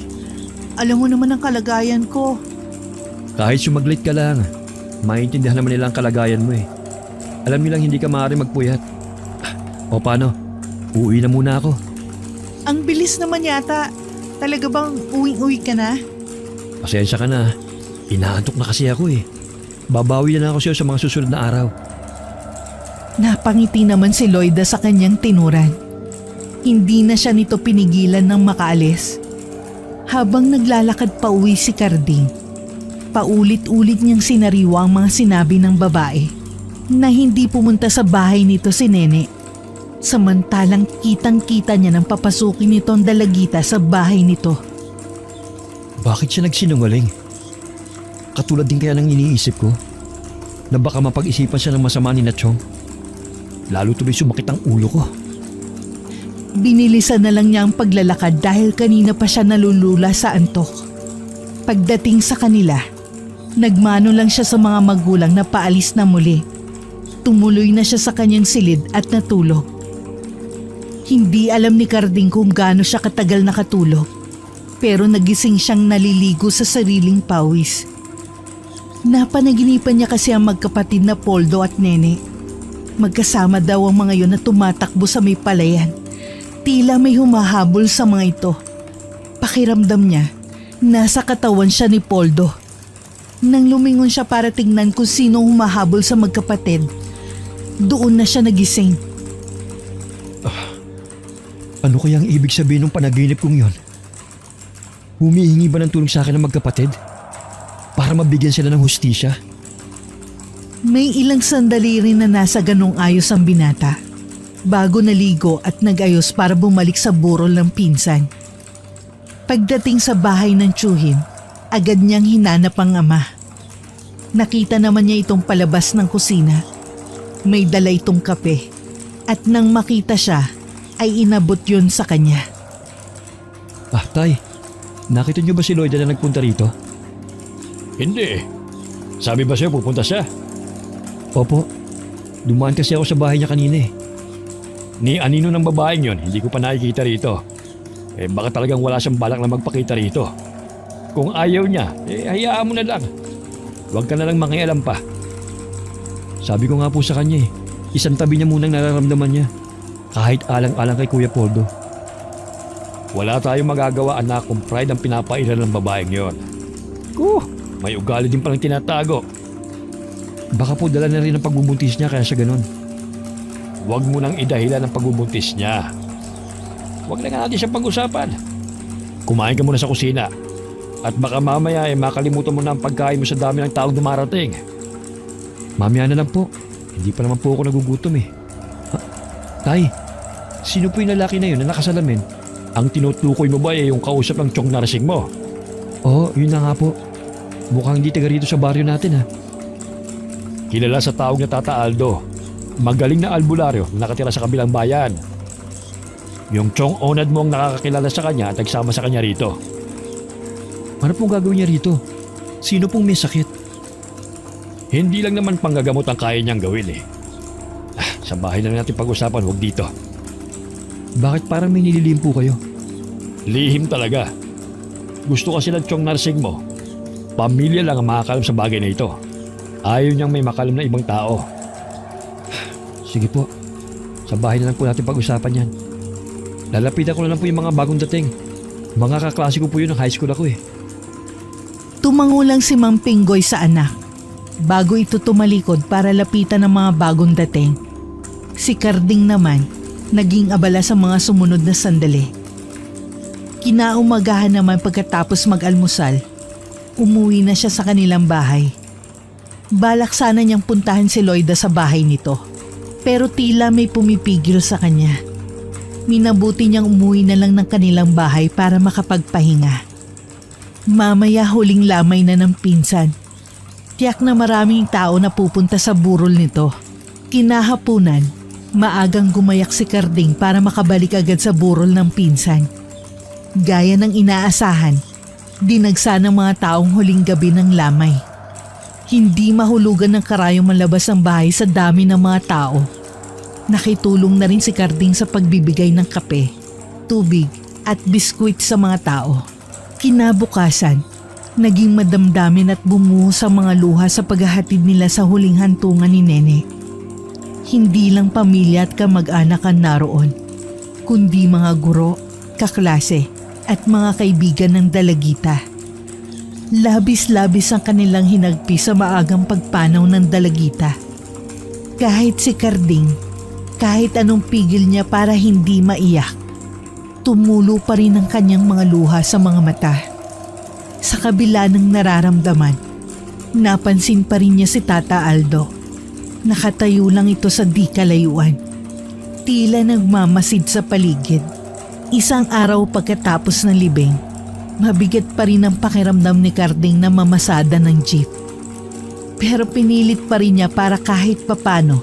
Alam mo naman ang kalagayan ko. Kahit sumaglit ka lang, maintindihan naman nila ang kalagayan mo eh. Alam nilang hindi ka maaaring magpuyat. O paano? Uuwi na muna ako. Ang bilis naman yata. Talaga bang uwing-uwi ka na? Pasensya ka na. Inaantok na kasi ako eh. Babawi na ako sa'yo sa mga susunod na araw. Napangiti naman si Loida sa kanyang tinuran. Hindi na siya nito pinigilan ng makaalis. Habang naglalakad pa uwi si Carding, paulit-ulit niyang sinariwa ang mga sinabi ng babae na hindi pumunta sa bahay nito si Nene. Samantalang kitang-kita niya nang papasukin nito ang dalagita sa bahay nito. Bakit siya nagsinungaling? Katulad din kaya ng iniisip ko na baka mapag-isipan siya ng masama ni Nachong. Lalo tuloy sumakit ang ulo ko. Binilisan na lang niya ang paglalakad dahil kanina pa siya nalulula sa antok. Pagdating sa kanila, nagmano lang siya sa mga magulang na paalis na muli. Tumuloy na siya sa kanyang silid at natulog. Hindi alam ni Carding kung gaano siya katagal nakatulog, pero nagising siyang naliligo sa sariling pawis. Napanaginipan niya kasi ang magkapatid na Poldo at Nene. Magkasama daw ang mga yon na tumatakbo sa may palayan. Tila may humahabol sa mga ito. Pakiramdam niya, nasa katawan siya ni Poldo. Nang lumingon siya para tingnan kung sino humahabol sa magkapatid, doon na siya nagising. Ano kaya ang ibig sabihin ng panaginip kong yon? Humihingi ba ng tulong sa akin ng magkapatid? Para mabigyan sila ng hustisya? May ilang sandali rin na nasa ganong ayos ang binata, bago naligo at nag-ayos para bumalik sa burol ng pinsan. Pagdating sa bahay ng tiyuhin, agad niyang hinanap ang ama. Nakita naman niya itong palabas ng kusina. May dala itong kape at nang makita siya ay inabot yun sa kanya. Ah, Tay, nakita niyo ba si Loida na nagpunta rito? Hindi. Sabi ba sa'yo pupunta siya? Opo, dumaan kasi ako sa bahay niya kanina eh. Ni anino ng babaeng yon, hindi ko pa nakikita rito. Baka talagang wala siyang balak na magpakita rito. Kung ayaw niya, hayaan mo na lang. Huwag ka na lang mangialam pa. Sabi ko nga po sa kanya eh, isang tabi niya munang nararamdaman niya. Kahit alang-alang kay Kuya Poldo. Wala tayong magagawa, anak, kung pride ang pinapailan ng babaeng yon. May ugali din palang tinatago. Baka po dala na rin ang pagbubuntis niya kaya siya ganun. Huwag mo nang idahilan ang pagbubuntis niya. Huwag na nga natin siyang pag-usapan. Kumain ka muna sa kusina. At baka mamaya makalimutan mo na ang pagkain mo sa dami ng taong dumarating. Mamaya na lang po. Hindi pa naman po ako nagugutom eh. Tay, sino po yung lalaki na yun na nakasalamin? Ang tinutukoy mo ba yung kausap ng Chong Narsing mo? Oo, yun na nga po. Mukhang hindi taga rito sa baryo natin ha. Kilala sa tawag na Tata Aldo. Magaling na albularyo na nakatira sa kabilang bayan. Yung Chong Onad mo ang nakakakilala sa kanya at nagsama sa kanya rito. Ano pong gagawin niya rito? Sino pong may sakit? Hindi lang naman panggagamot ang kaya niyang gawin eh. Sa bahay na natin pag-usapan, huwag dito. Bakit parang may nililihim po kayo? Lihim talaga. Gusto kasi ng Chong Narsing mo. Pamilya lang ang makakalam sa bagay na ito. Ayaw niyang may makalam na ibang tao. Sige po. Sa bahay na lang po natin pag-usapan yan. Lalapitan ko na lang po yung mga bagong dating. Mga kaklase ko po yun ng high school ako eh. Tumango lang si Mang Pinggoy sa anak. Bago ito tumalikod para lapitan ng mga bagong dating. Si Carding naman, naging abala sa mga sumunod na sandali. Kinaumagahan naman pagkatapos mag-almusal, umuwi na siya sa kanilang bahay. Balak sana niyang puntahan si Loida sa bahay nito, pero tila may pumipigil sa kanya. Minabuti niyang umuwi na lang ng kanilang bahay para makapagpahinga. Mamaya huling lamay na ng pinsan. Tiyak na maraming tao na pupunta sa burol nito. Kinahapunan, maagang gumayak si Carding para makabalik agad sa burol ng pinsan. Gaya ng inaasahan, dinagsa ng mga taong huling gabi ng lamay. Hindi mahulugan ng karayong malabas ang bahay sa dami ng mga tao. Nakitulong na rin si Carding sa pagbibigay ng kape, tubig at biskwit sa mga tao. Kinabukasan, naging madamdamin at bumuhos ang mga luha sa paghahatid nila sa huling hantungan ni Nene. Hindi lang pamilya at kamag-anak ang naroon, kundi mga guro, kaklase at mga kaibigan ng Dalagita. Labis-labis ang kanilang hinagpi sa maagang pagpanaw ng Dalagita. Kahit si Carding, kahit anong pigil niya para hindi maiyak, tumulo pa rin ang kanyang mga luha sa mga mata. Sa kabila ng nararamdaman, napansin pa rin niya si Tata Aldo. Nakatayo lang ito sa di kalayuan. Tila nagmamasid sa paligid. Isang araw pagkatapos ng libing, mabigat pa rin ang pakiramdam ni Carding na mamasada ng jeep. Pero pinilit pa rin niya para kahit papano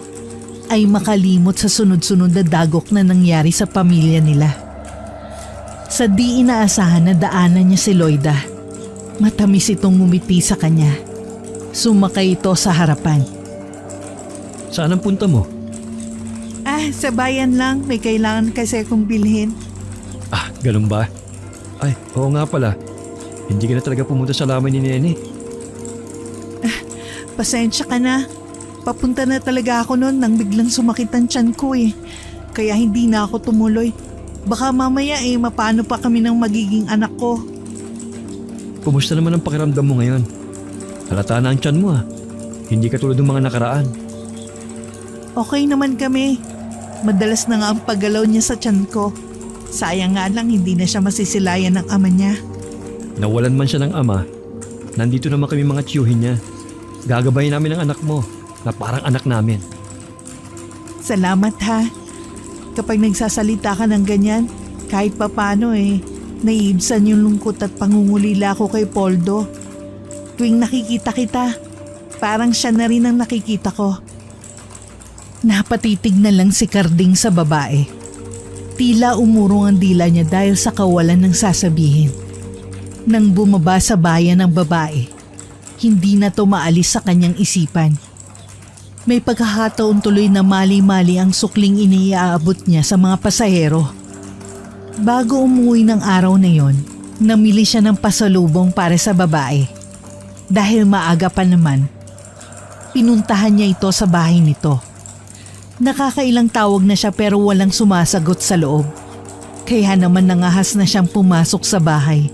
ay makalimot sa sunod-sunod na dagok na nangyari sa pamilya nila. Sa di inaasahan na daanan niya si Loida, matamis itong ngumiti sa kanya. Sumakay ito sa harapan. Saan ang punta mo? Sa bayan lang. May kailangan kasi akong bilhin. Ganun ba? Ay, oo nga pala. Hindi ka na talaga pumunta sa lamay ni Nene. Pasensya ka na. Papunta na talaga ako noon nang biglang sumakit ang tiyan ko eh. Kaya hindi na ako tumuloy. Baka mamaya mapano pa kami ng magiging anak ko. Kumusta naman ang pakiramdam mo ngayon? Halata na ang tiyan mo Hindi ka tulad ng mga nakaraan. Okay naman kami. Madalas na nga ang paggalaw niya sa tiyan ko. Sayang nga lang hindi na siya masisilayan ng ama niya. Nawalan man siya ng ama, nandito naman kami mga tiyuhin niya. Gagabayin namin ang anak mo na parang anak namin. Salamat ha. Kapag nagsasalita ka ng ganyan, kahit papano naiibsan yung lungkot at pangungulila ko kay Poldo. Tuwing nakikita kita, parang siya na rin ang nakikita ko. Napatitig na lang si Carding sa babae. Tila umurong ang dila niya dahil sa kawalan ng sasabihin. Nang bumaba sa bayan ng babae, hindi na to maalis sa kanyang isipan. May pagkakataon tuloy na mali-mali ang sukling iniaabot niya sa mga pasahero. Bago umuwi ng araw na yon, namili siya ng pasalubong para sa babae. Dahil maaga pa naman, pinuntahan niya ito sa bahay nito. Nakakailang tawag na siya pero walang sumasagot sa loob. Kaya naman nangahas na siyang pumasok sa bahay.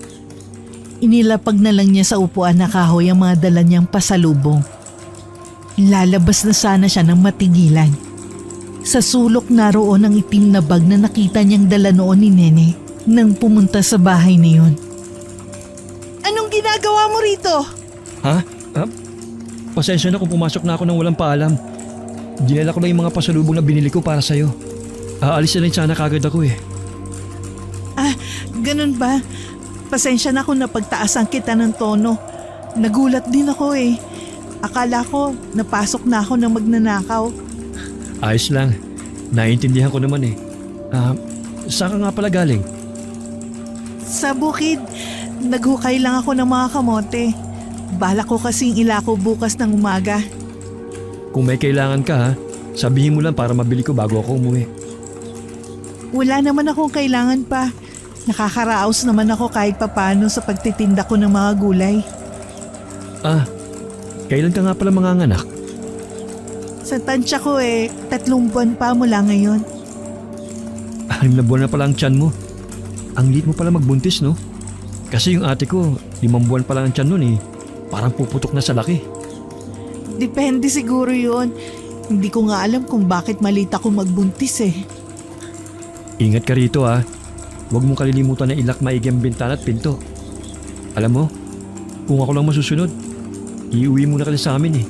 Inilapag na lang niya sa upuan na kahoy ang mga dala niyang pasalubong. Lalabas na sana siya ng matigilan. Sa sulok naroon ang itim na bag na nakita niyang dala noon ni Nene nang pumunta sa bahay na yun. Anong ginagawa mo rito? Ha? Pasensya na kung pumasok na ako nang walang paalam. Dinala ko lang yung mga pasalubong na binili ko para sa'yo. Aalis na rin sana kagad ako Ganun ba? Pasensya na kung napagtaasan kita ng tono. Nagulat din ako Akala ko napasok na ako ng magnanakaw. Ayos lang. Naiintindihan ko naman saan ka nga pala galing? Sa bukid, naghukay lang ako ng mga kamote. Balak ko kasing ilako bukas ng umaga. Kung may kailangan ka sabihin mo lang para mabili ko bago ako umuwi. Wala naman akong kailangan pa. Nakakaraos naman ako kahit papano sa pagtitinda ko ng mga gulay. Kailan ka nga pala manganganak? Sa tansya ko 3 buwan pa mula ngayon. 6 na buwan na pala ang tiyan mo. Ang liit mo pala magbuntis, no? Kasi yung ate ko, 5 buwan pa lang ang tiyan nun Parang puputok na sa laki. Depende siguro yun. Hindi ko nga alam kung bakit malita ko magbuntis Ingat ka rito Huwag mong kalilimutan na ilak maigi ang bintana at pinto. Alam mo, kung ako lang masusunod, iuwi muna ka sa amin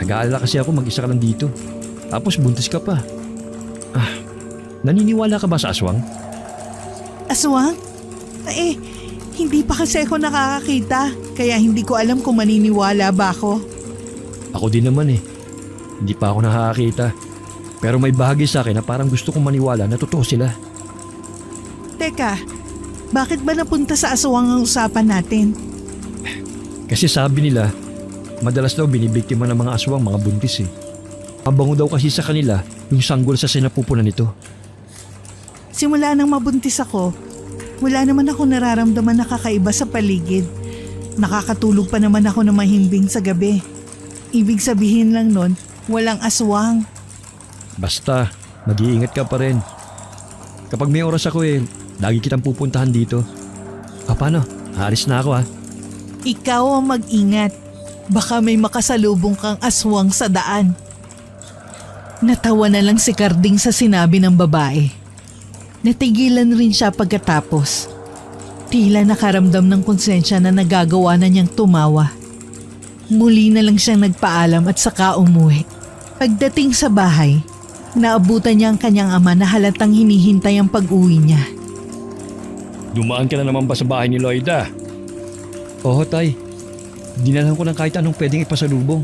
Nag-aalala kasi ako mag-isa ka lang dito. Tapos buntis ka pa. Naniniwala ka ba sa aswang? Aswang? Hindi pa kasi ako nakakakita. Kaya hindi ko alam kung maniniwala ba ako. Ako din naman Hindi pa ako nakakakita. Pero may bahagi sa akin na parang gusto kong maniwala na totoo sila. Teka, bakit ba napunta sa aswang ang usapan natin? Kasi sabi nila, Madalas daw binibiktima ng mga aswang mga buntis eh. Mabango daw kasi sa kanila yung sanggol sa sinapupunan nito. Simula nang mabuntis ako, wala naman ako nararamdaman na kakaiba sa paligid. Nakakatulog pa naman ako ng mahimbing sa gabi. Ibig sabihin lang nun, walang aswang. Basta, mag-iingat ka pa rin. Kapag may oras ako lagi kitang pupuntahan dito. Paano? Aalis na ako ha. Ikaw ang mag-ingat. Baka may makasalubong kang aswang sa daan. Natawa na lang si Carding sa sinabi ng babae. Natigilan rin siya pagkatapos. Tila nakaramdam ng konsensya na nagagawa na niyang tumawa. Muli na lang siyang nagpaalam at saka umuwi. Pagdating sa bahay, naabutan niya ang kanyang ama na halatang hinihintay ang pag-uwi niya. Dumaan ka na naman ba sa bahay ni Loida? Oo tay, dinalhan ko ng kahit anong pwedeng ipasalubong.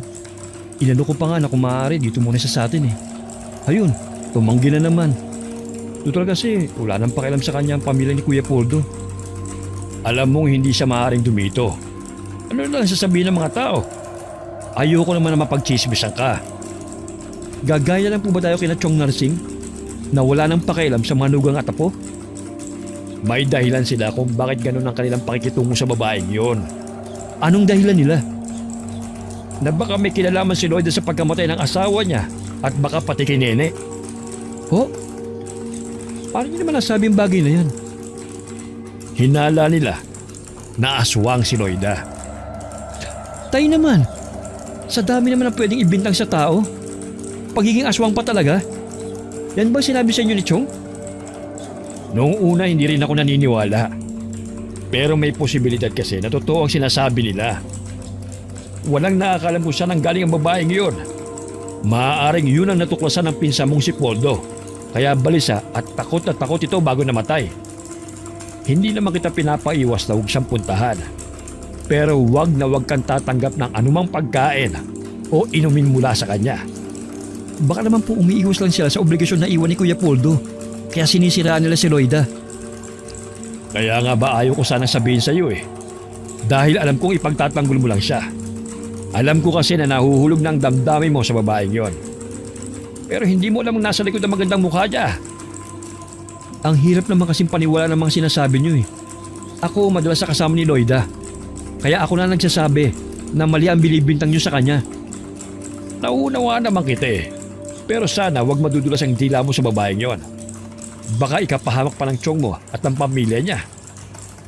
Inano ko pa nga na kung maaari dito muna sa atin eh. Ayun, tumanggi na naman. Tutal kasi wala nang pakialam sa kanya ang pamilya ni Kuya Poldo. Alam mong hindi siya maaaring dumito. Ano na lang sasabihin ng mga tao? Ayoko naman na mapagchismisan ka. Gagaya lang po ba tayo kina Chong Narsing na wala nang pakialam sa manugang at apo? May dahilan sila kung bakit ganun ang kanilang pakikitungo sa babaeng yon. Anong dahilan nila? Na baka may kinalaman si Loida sa pagkamatay ng asawa niya at baka pati kay Nene. Ho? Paano niyo naman nasabi ang bagay na yan? Hinala nila na aswang si Loida. Tay naman, sa dami naman ang pwedeng ibintang sa tao. Pagiging aswang pa talaga? Yan ba sinabi sa inyo ni Chong? Noong una hindi rin ako naniniwala. Pero may posibilidad kasi na totoo ang sinasabi nila. Walang nakakalam kung saan ang galing ang babaeng yun. Maaaring yun ang natuklasan ng pinsa mong si Poldo. Kaya balisa at takot na takot ito bago namatay. Hindi naman kita pinapaiwas na huwag siyang puntahan. Pero wag na wag kang tatanggap ng anumang pagkain o inumin mula sa kanya. Baka naman po umiiwas lang sila sa obligasyon na iwan ni Kuya Poldo. Kaya sinisiraan nila si Loida. Kaya nga ba ayaw ko sanang sabihin sa iyo eh. Dahil alam kong ipagtatanggol mo lang siya. Alam ko kasi na nahuhulog ng damdamin mo sa babaeng yon. Pero hindi mo alam ang nasa likod ng magandang mukha niya. Ang hirap naman kasing paniwala ng mga sinasabi niyo eh. Ako madalas sa kasama ni Loida. Kaya ako na nagsasabi na mali ang binibintang niyo sa kanya. Nauunawaan naman kita eh. Pero sana wag madudulas ang dila mo sa babaeng yon. Baka ikapahamak pa ng Chong mo at ng pamilya niya.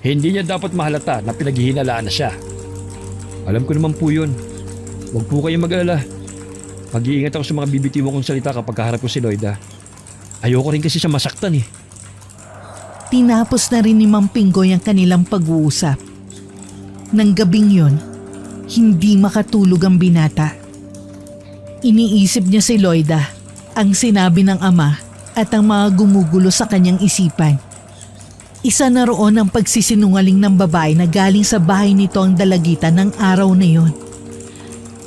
Hindi niya dapat mahalata na pinaghihinalaan na siya. Alam ko naman po yun. Huwag po kayong mag-alala. Mag-iingat ako sa mga bibitiwan kong salita kapag kaharap ko si Loida. Ayoko rin kasi siya masaktan eh. Tinapos na rin ni Mang Pinggoy ang kanilang pag-uusap. Nang gabing yon, hindi makatulog ang binata. Iniisip niya si Loida, ang sinabi ng ama at ang mga gumugulo sa kanyang isipan. Isa na roon ang pagsisinungaling ng babae na galing sa bahay nito ang dalagitan ng araw na yon.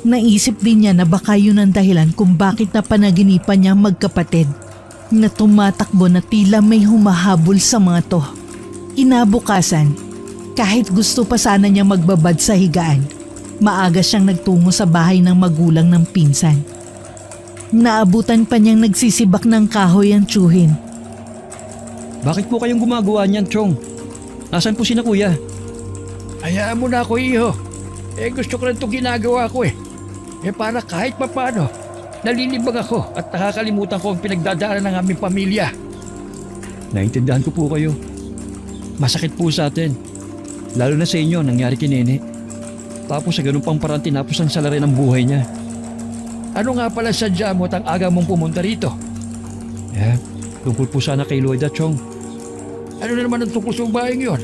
Naisip din niya na baka yun ang dahilan kung bakit napanaginipan niya magkapatid na tumatakbo na tila may humahabol sa mga to. Kinabukasan, kahit gusto pa sana niya magbabad sa higaan, maaga siyang nagtungo sa bahay ng magulang ng pinsan. Naabutan pa niyang nagsisibak ng kahoy ang tiyuhin. Bakit po kayong gumagawa niyan, Chong? Nasaan po si na kuya? Hayaan mo na ako, iho. Gusto ko rin itong ginagawa ko eh. Para kahit papano, nalilibang ako at nakakalimutan ko ang pinagdadaanan ng aming pamilya. Naintindihan ko po kayo. Masakit po sa atin. Lalo na sa inyo, nangyari kay Nene. Tapos sa ganun pang parang tinapos ang salari ng buhay niya. Ano nga pala sadya mo at ang aga mong pumunta rito? Tungkol po sana kay Loida, Chong. Ano na naman ang tungkol sa babaeng yon?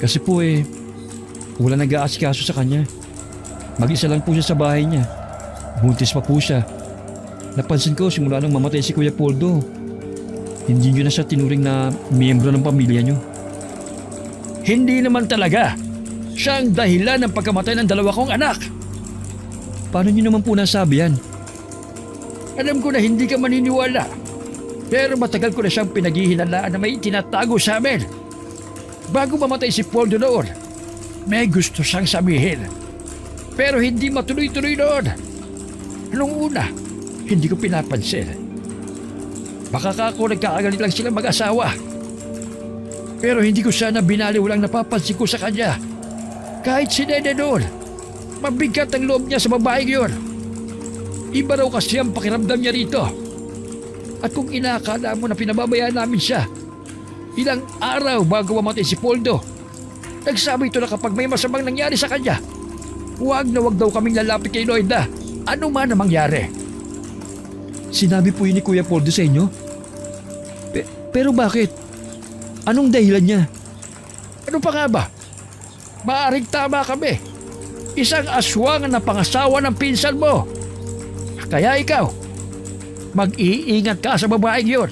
Kasi po wala nag-aasikaso sa kanya. Mag-isa lang po siya sa bahay niya. Buntis pa po siya. Napansin ko simula nang mamatay si Kuya Poldo. Hindi niyo na siya tinuring na miyembro ng pamilya niyo. Hindi naman talaga. Siya ang dahilan ng pagkamatay ng dalawa kong anak. Paano niyo naman po nasabi yan? Alam ko na hindi ka maniniwala. Pero matagal ko na siyang pinaghihinalaan na may tinatago sa amin. Bago mamatay si Poldo noon, may gusto siyang sabihin. Pero hindi matuloy-tuloy noon. Nung una, hindi ko pinapansin. Baka ako nagkakagalit lang sila mag-asawa. Pero hindi ko sana binaliwalang napapansin ko sa kanya. Kahit si Nene noon, mabigat ang loob niya sa babaeng yun. Iba raw kasi ang pakiramdam niya rito. At kung inaakala mo na pinababayaan namin siya, ilang araw bago mamatay si Poldo, nagsabi ito na kapag may masamang nangyari sa kanya, huwag na huwag daw kaming lalapit kay Loida, ano man ang mangyari. Sinabi po yun ni Kuya Poldo sa inyo? Pero bakit? Anong dahilan niya? Ano pa nga ba? Maaring tama kami. Isang aswang na pangasawa ng pinsan mo. Kaya ikaw, mag-iingat ka sa babaeng yun.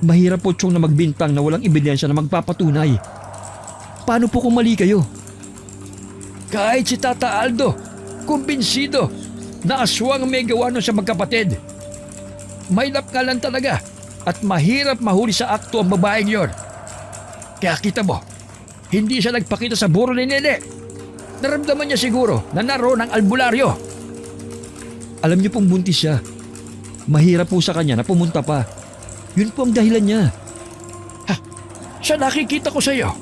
Mahirap po Chong na magbintang na walang ebidensya na magpapatunay. Paano po kung mali kayo? Kahit si Tata Aldo, kumbinsido na aswang ang may gawa nun sa magkapatid. Mailap nga lang talaga at mahirap mahuli sa akto ang babaeng yon. Kaya kita mo, hindi siya nagpakita sa buro ni Nene. Naramdaman niya siguro na naroon ang albularyo. Alam niyo pong buntis siya. Mahirap po sa kanya na pumunta pa. Yun po ang dahilan niya. Sa nakikita ko sa iyo,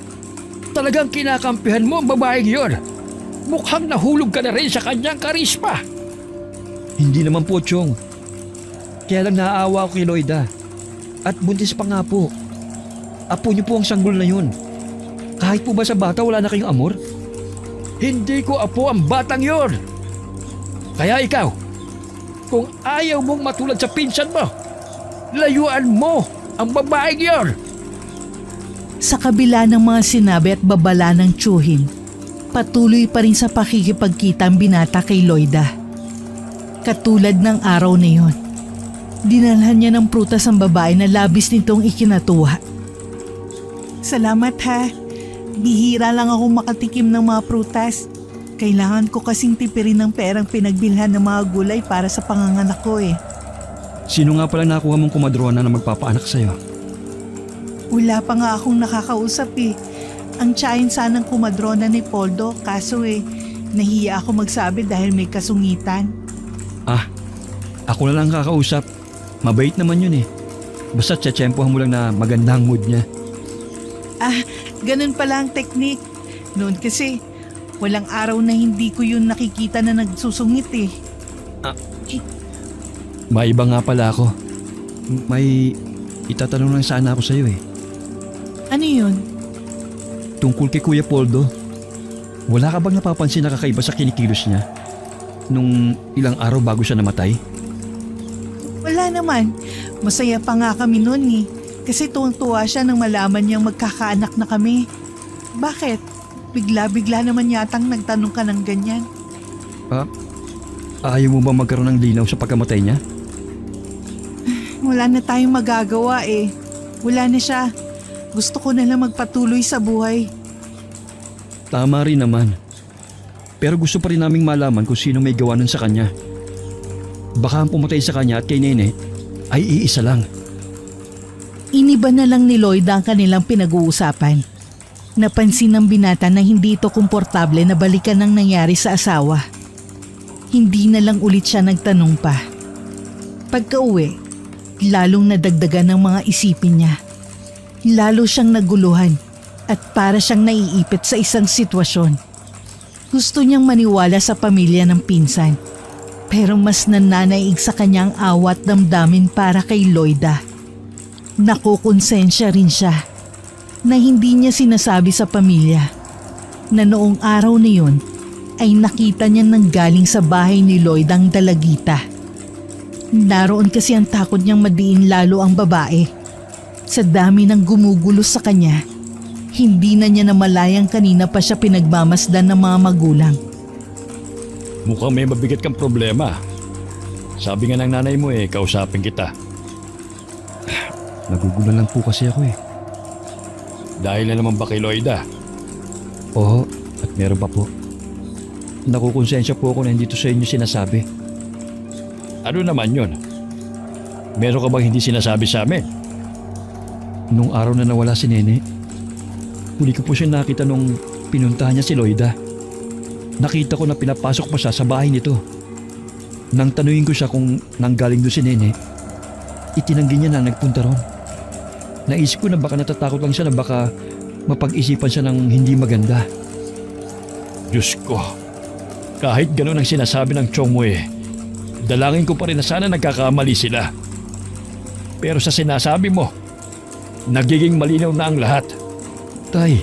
talagang kinakampihan mo ang babaeng yon. Mukhang nahulog ka na rin sa kanyang karisma. Hindi naman po Chong. Kaya lang naaawa ako kay Loida. At buntis pa nga po. Apo niyo po ang sanggol na yun. Kahit po ba sa bata wala na kayong amor? Hindi ko apo ang batang yon. Kaya ikaw, kung ayaw mong matulad sa pinsan mo, layuan mo ang babaeng yon. Sa kabila ng mga sinabi at babala ng tiyuhin, patuloy pa rin sa pakikipagkita ang binata kay Loida. Katulad ng araw na yon, dinalhan niya ng prutas ang babae na labis nitong ikinatuwa. Salamat ha. Bihira lang ako makatikim ng mga prutas. Kailangan ko kasing tipirin ng perang pinagbilhan ng mga gulay para sa panganganak ko eh. Sino nga pala nakuha mong kumadrona na magpapaanak sa'yo? Wala pa nga akong nakakausap eh. Ang tiyahin sanang kumadrona ni Poldo kaso nahiya ako magsabi dahil may kasungitan. Ako na lang kakausap. Mabait naman yun eh. Basta tsetsempohan mo lang na maganda ang mood niya. Ganun pala ang teknik. Noon kasi, walang araw na hindi ko yun nakikita na nagsusungit eh. May iba nga pala ako. May itatanong lang sana ako sa'yo eh. Ano yun? Tungkol kay Kuya Poldo. Wala ka bang napapansin na kakaiba sa kinikilos niya? Nung ilang araw bago siya namatay? Wala naman. Masaya pa nga kami noon eh. Kasi tuwang-tuwa siya nang malaman niyang magkakaanak na kami. Bakit? Bigla-bigla naman yatang nagtanong ka ng ganyan. Ayaw mo ba magkaroon ng linaw sa pagkamatay niya? Wala na tayong magagawa eh. Wala na siya. Gusto ko na lang magpatuloy sa buhay. Tama rin naman. Pero gusto pa rin naming malaman kung sino may gawa nun sa kanya. Baka ang pumatay sa kanya at kay Nene ay iisa lang. Iniba na lang ni Loida ang kanilang pinag-uusapan. Napansin ng binata na hindi ito komportable na balikan ng nangyari sa asawa. Hindi na lang ulit siya nagtanong pa. Pagka-uwi, lalong nadagdagan ng mga isipin niya. Lalo siyang naguluhan at para siyang naiipit sa isang sitwasyon. Gusto niyang maniwala sa pamilya ng pinsan. Pero mas nananaig sa kanyang awa at damdamin para kay Loida. Nakukonsensya rin siya na hindi niya sinasabi sa pamilya na noong araw na yun ay nakita niya nanggaling sa bahay ni Lloyd ang dalagita. Naroon kasi ang takot niyang madiin lalo ang babae. Sa dami ng gumugulo sa kanya, hindi na niya namalayang kanina pa siya pinagmamasdan ng mga magulang. Mukhang may mabigat kang problema. Sabi nga ng nanay mo kausapin kita. Nagugulan lang po kasi ako eh. Dahil na naman ba kay Loida? Oo, at meron pa po. Nakukonsensya po ako na hindi to sa inyo sinasabi. Ano naman yun? Meron ka bang hindi sinasabi sa amin? Nung araw na nawala si Nene, huli ko po siya nakita nung pinuntahan niya si Loida. nakita ko na pinapasok pa siya sa bahay nito. Nang tanungin ko siya kung nanggaling doon si Nene, itinanggi niya na nagpunta ron. Naisip ko na baka natatakot lang siya na baka mapag-isipan siya ng hindi maganda. Diyos ko, kahit ganun ang sinasabi ng chong mo dalangin ko pa rin na sana nagkakamali sila. Pero sa sinasabi mo, nagiging malinaw na ang lahat. Tay,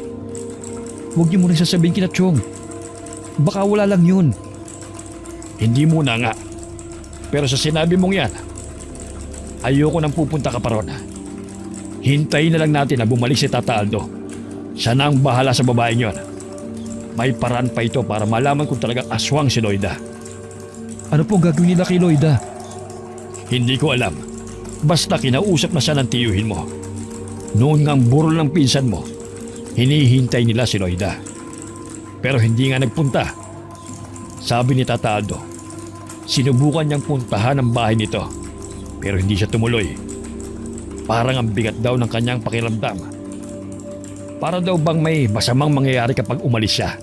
huwag niyo mo rin sasabihin kina Chong. Baka wala lang yun. Hindi muna nga. Pero sa sinabi mong yan, ayoko nang pupunta ka pa ron. Hintayin na lang natin na bumalik si Tata Aldo. Siya na ang bahala sa babaeng yon. May paraan pa ito para malaman kung talagang aswang si Loida. Ano po ang gagawin nila kay Loida? Hindi ko alam. Basta kinausap na siya ng tiyuhin mo. Noon ngang burol ng pinsan mo, hinihintay nila si Loida. Pero hindi nga nagpunta. Sabi ni Tata Aldo, sinubukan niyang puntahan ang bahay nito. Pero hindi siya tumuloy. Parang ang bigat daw ng kanyang pakiramdam. Para daw bang may masamang mangyayari kapag umalis siya.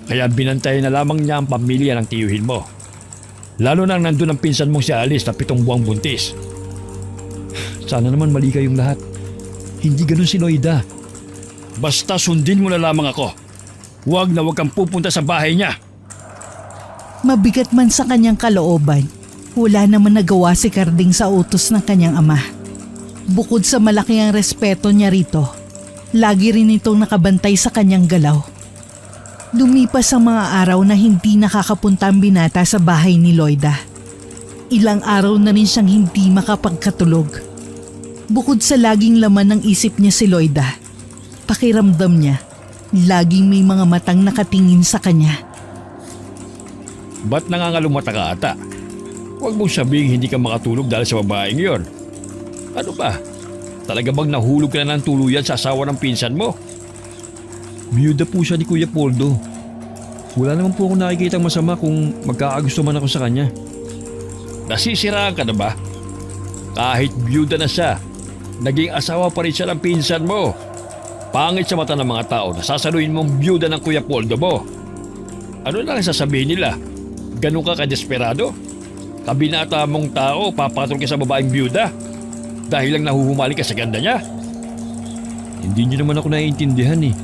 Kaya binantayan na lamang niya ang pamilya ng tiyuhin mo. Lalo nang nandun ang pinsan mong si Alice na 7 buwang buntis. Sana naman mali kayong lahat. Hindi ganun si Loida. Basta sundin mo na lamang ako. Huwag na huwag kang pupunta sa bahay niya. Mabigat man sa kanyang kalooban, wala naman nagawa si Carding sa utos ng kanyang ama. Bukod sa malaki ang respeto niya rito, lagi rin itong nakabantay sa kanyang galaw. Lumipas ang mga araw na hindi nakakapunta ang binata sa bahay ni Loida. Ilang araw na rin siyang hindi makapagkatulog. Bukod sa laging laman ng isip niya si Loida, pakiramdam niya, laging may mga matang nakatingin sa kanya. Ba't nangangalumata ka ata? Huwag mong sabihin hindi ka makatulog dahil sa babaeng yon. Ano ba? Talaga bang nahulog ka na ng tuluyan sa asawa ng pinsan mo? Biyuda po siya ni Kuya Poldo. Wala naman po akong nakikita masama kung magkakagusto man ako sa kanya. Nasisiraan ka na ba? Kahit biyuda na siya, naging asawa pa rin siya ng pinsan mo. Pangit sa mata ng mga tao na sasaluhin mong biyuda ng Kuya Poldo mo. Ano lang sasabihin nila? Ganun ka kadesperado? Kabinata mong tao, papatol ka sa babaeng biyuda? Dahil lang nahuhumali ka sa ganda niya? Hindi niyo naman ako naiintindihan eh.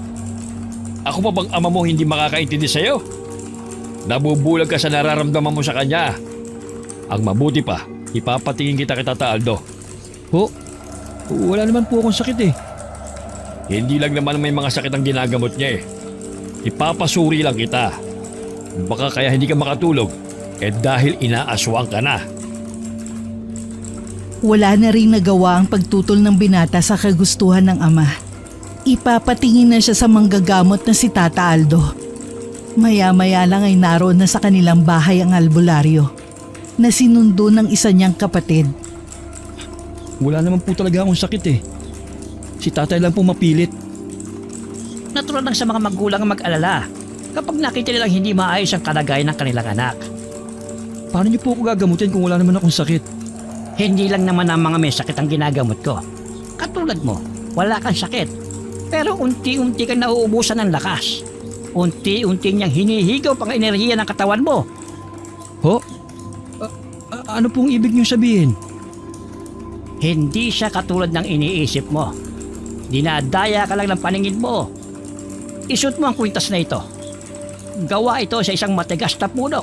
Ako pa bang ama mo hindi makakaintindi sa'yo? Nabubulag ka sa nararamdaman mo sa kanya. Ang mabuti pa, ipapatingin kita kay Tata Aldo. Ho? Wala naman po akong sakit eh. Hindi lang naman may mga sakit ang ginagamot niya Ipapasuri lang kita. Baka kaya hindi ka makatulog dahil inaaswang ka na. Wala na rin nagawa ang pagtutol ng binata sa kagustuhan ng ama. Ipapatingin na siya sa manggagamot na si Tata Aldo. Maya-maya lang ay naroon na sa kanilang bahay ang albularyo na sinundo ng isa niyang kapatid. Wala naman po talaga akong sakit eh. Si tatay lang po mapilit. Natural lang sa mga magulang ang mag-alala kapag nakita nilang hindi maayos ang kalagayan ng kanilang anak. Paano niyo po ako gagamutin kung wala naman akong sakit? Hindi lang naman ang mga may sakit ang ginagamot ko. Katulad mo, wala kang sakit. Pero unti-unti kang nauubusan ng lakas. Unti-unti niyang hinihigaw pang enerhiya ng katawan mo. Ho? Ano pong ibig niyo sabihin? Hindi siya katulad ng iniisip mo. Dinadaya ka lang ng paningin mo. Isut mo ang kwintas na ito. Gawa ito sa isang matigas na puno.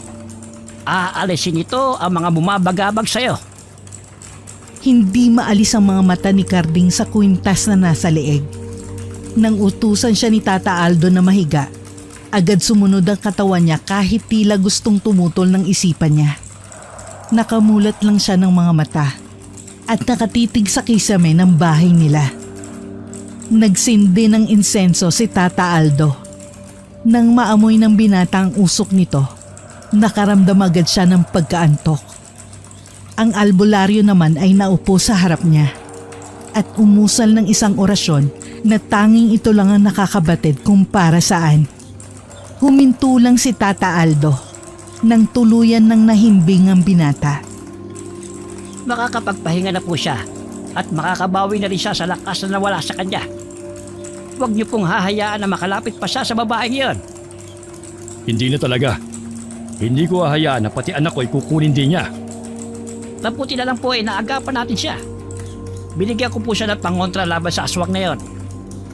Aalisin ito ang mga bumabagabag sa'yo. Hindi maalis ang mga mata ni Carding sa kwintas na nasa leeg. Nang utusan siya ni Tata Aldo na mahiga, agad sumunod ang katawan niya kahit tila gustong tumutol ng isipan niya. Nakamulat lang siya ng mga mata at nakatitig sa kisame ng bahay nila. Nagsindi ng insenso si Tata Aldo. Nang maamoy ng binata ang usok nito, nakaramdam agad siya ng pagkaantok. Ang albularyo naman ay naupo sa harap niya at umusal ng isang orasyon na tanging ito lang ang nakakabatid kung para saan. Huminto lang si Tata Aldo nang tuluyan ng nahimbing ang binata. Makakapagpahinga na po siya at makakabawi na rin siya sa lakas na nawala sa kanya. Huwag niyo pong hahayaan na makalapit pa siya sa babaeng iyon. Hindi na talaga. Hindi ko hahayaan na pati anak ko ay kukunin din niya. Mabuti na lang po naagapan natin siya. Binigyan ko po siya ng pangontra laban sa aswang na yon.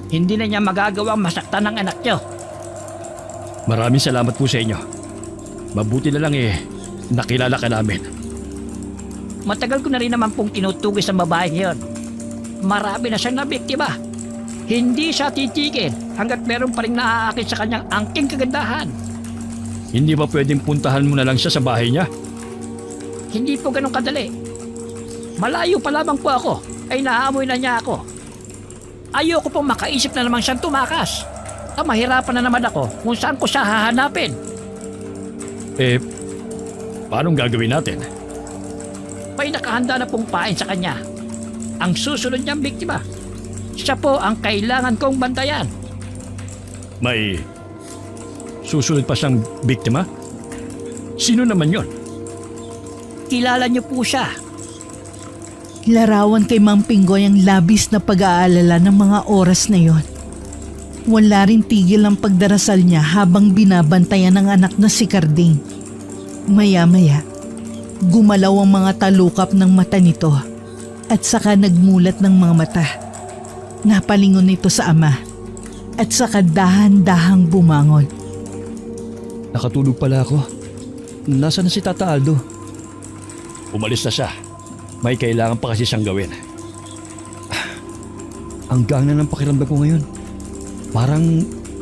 Hindi na niya magagawang masaktan ng anak niyo. Maraming salamat po sa inyo. Mabuti na lang nakilala ka namin. Matagal ko na rin naman pong tinutugis sa babaeng yon. Marami na siyang nabiktima. Hindi siya titigil hanggat meron pa rin naaakit sa kanyang angking kagandahan. Hindi ba pwedeng puntahan mo na lang siya sa bahay niya? Hindi po ganun kadali. Malayo pa lamang po ako ay naamoy na niya ako. Ayoko pong makaisip na naman siyang tumakas. Mahirapan na naman ako kung saan ko siya hahanapin. Paano gagawin natin? May nakahanda na pong pain sa kanya. Ang susunod niyang biktima. Siya po ang kailangan kong bantayan. May susunod pa siyang biktima? Sino naman yon? Kilala niyo po siya. Larawan kay Mang Pinggoy ang labis na pag-aalala ng mga oras na yon. Wala rin tigil ang pagdarasal niya habang binabantayan ng anak na si Karding. Maya-maya, gumalaw ang mga talukap ng mata nito at saka nagmulat ng mga mata. Napalingon ito sa ama at saka dahan-dahang bumangon. Nakatulog pala ako. Nasaan na si Tata Aldo? Umalis na siya. May kailangan pa kasi siyang gawin. Ang gaan na ng pakiramdam ko ngayon. Parang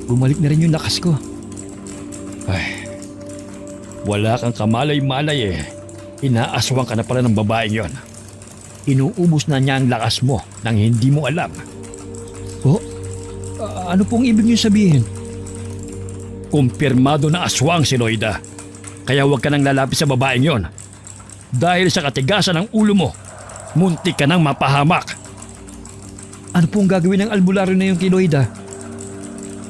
bumalik na rin yung lakas ko. Ay, wala kang kamalay-malay Inaaswang ka na pala ng babaeng yon. Inuubos na niya ang lakas mo nang hindi mo alam. Oh, ano pong ibig niyo sabihin? Kumpirmado na aswang si Loida. Kaya huwag ka nang lalapit sa babaeng yon. Dahil sa katigasan ng ulo mo, muntik ka nang mapahamak. Ano pong gagawin ng albularyo na yung kay Loida?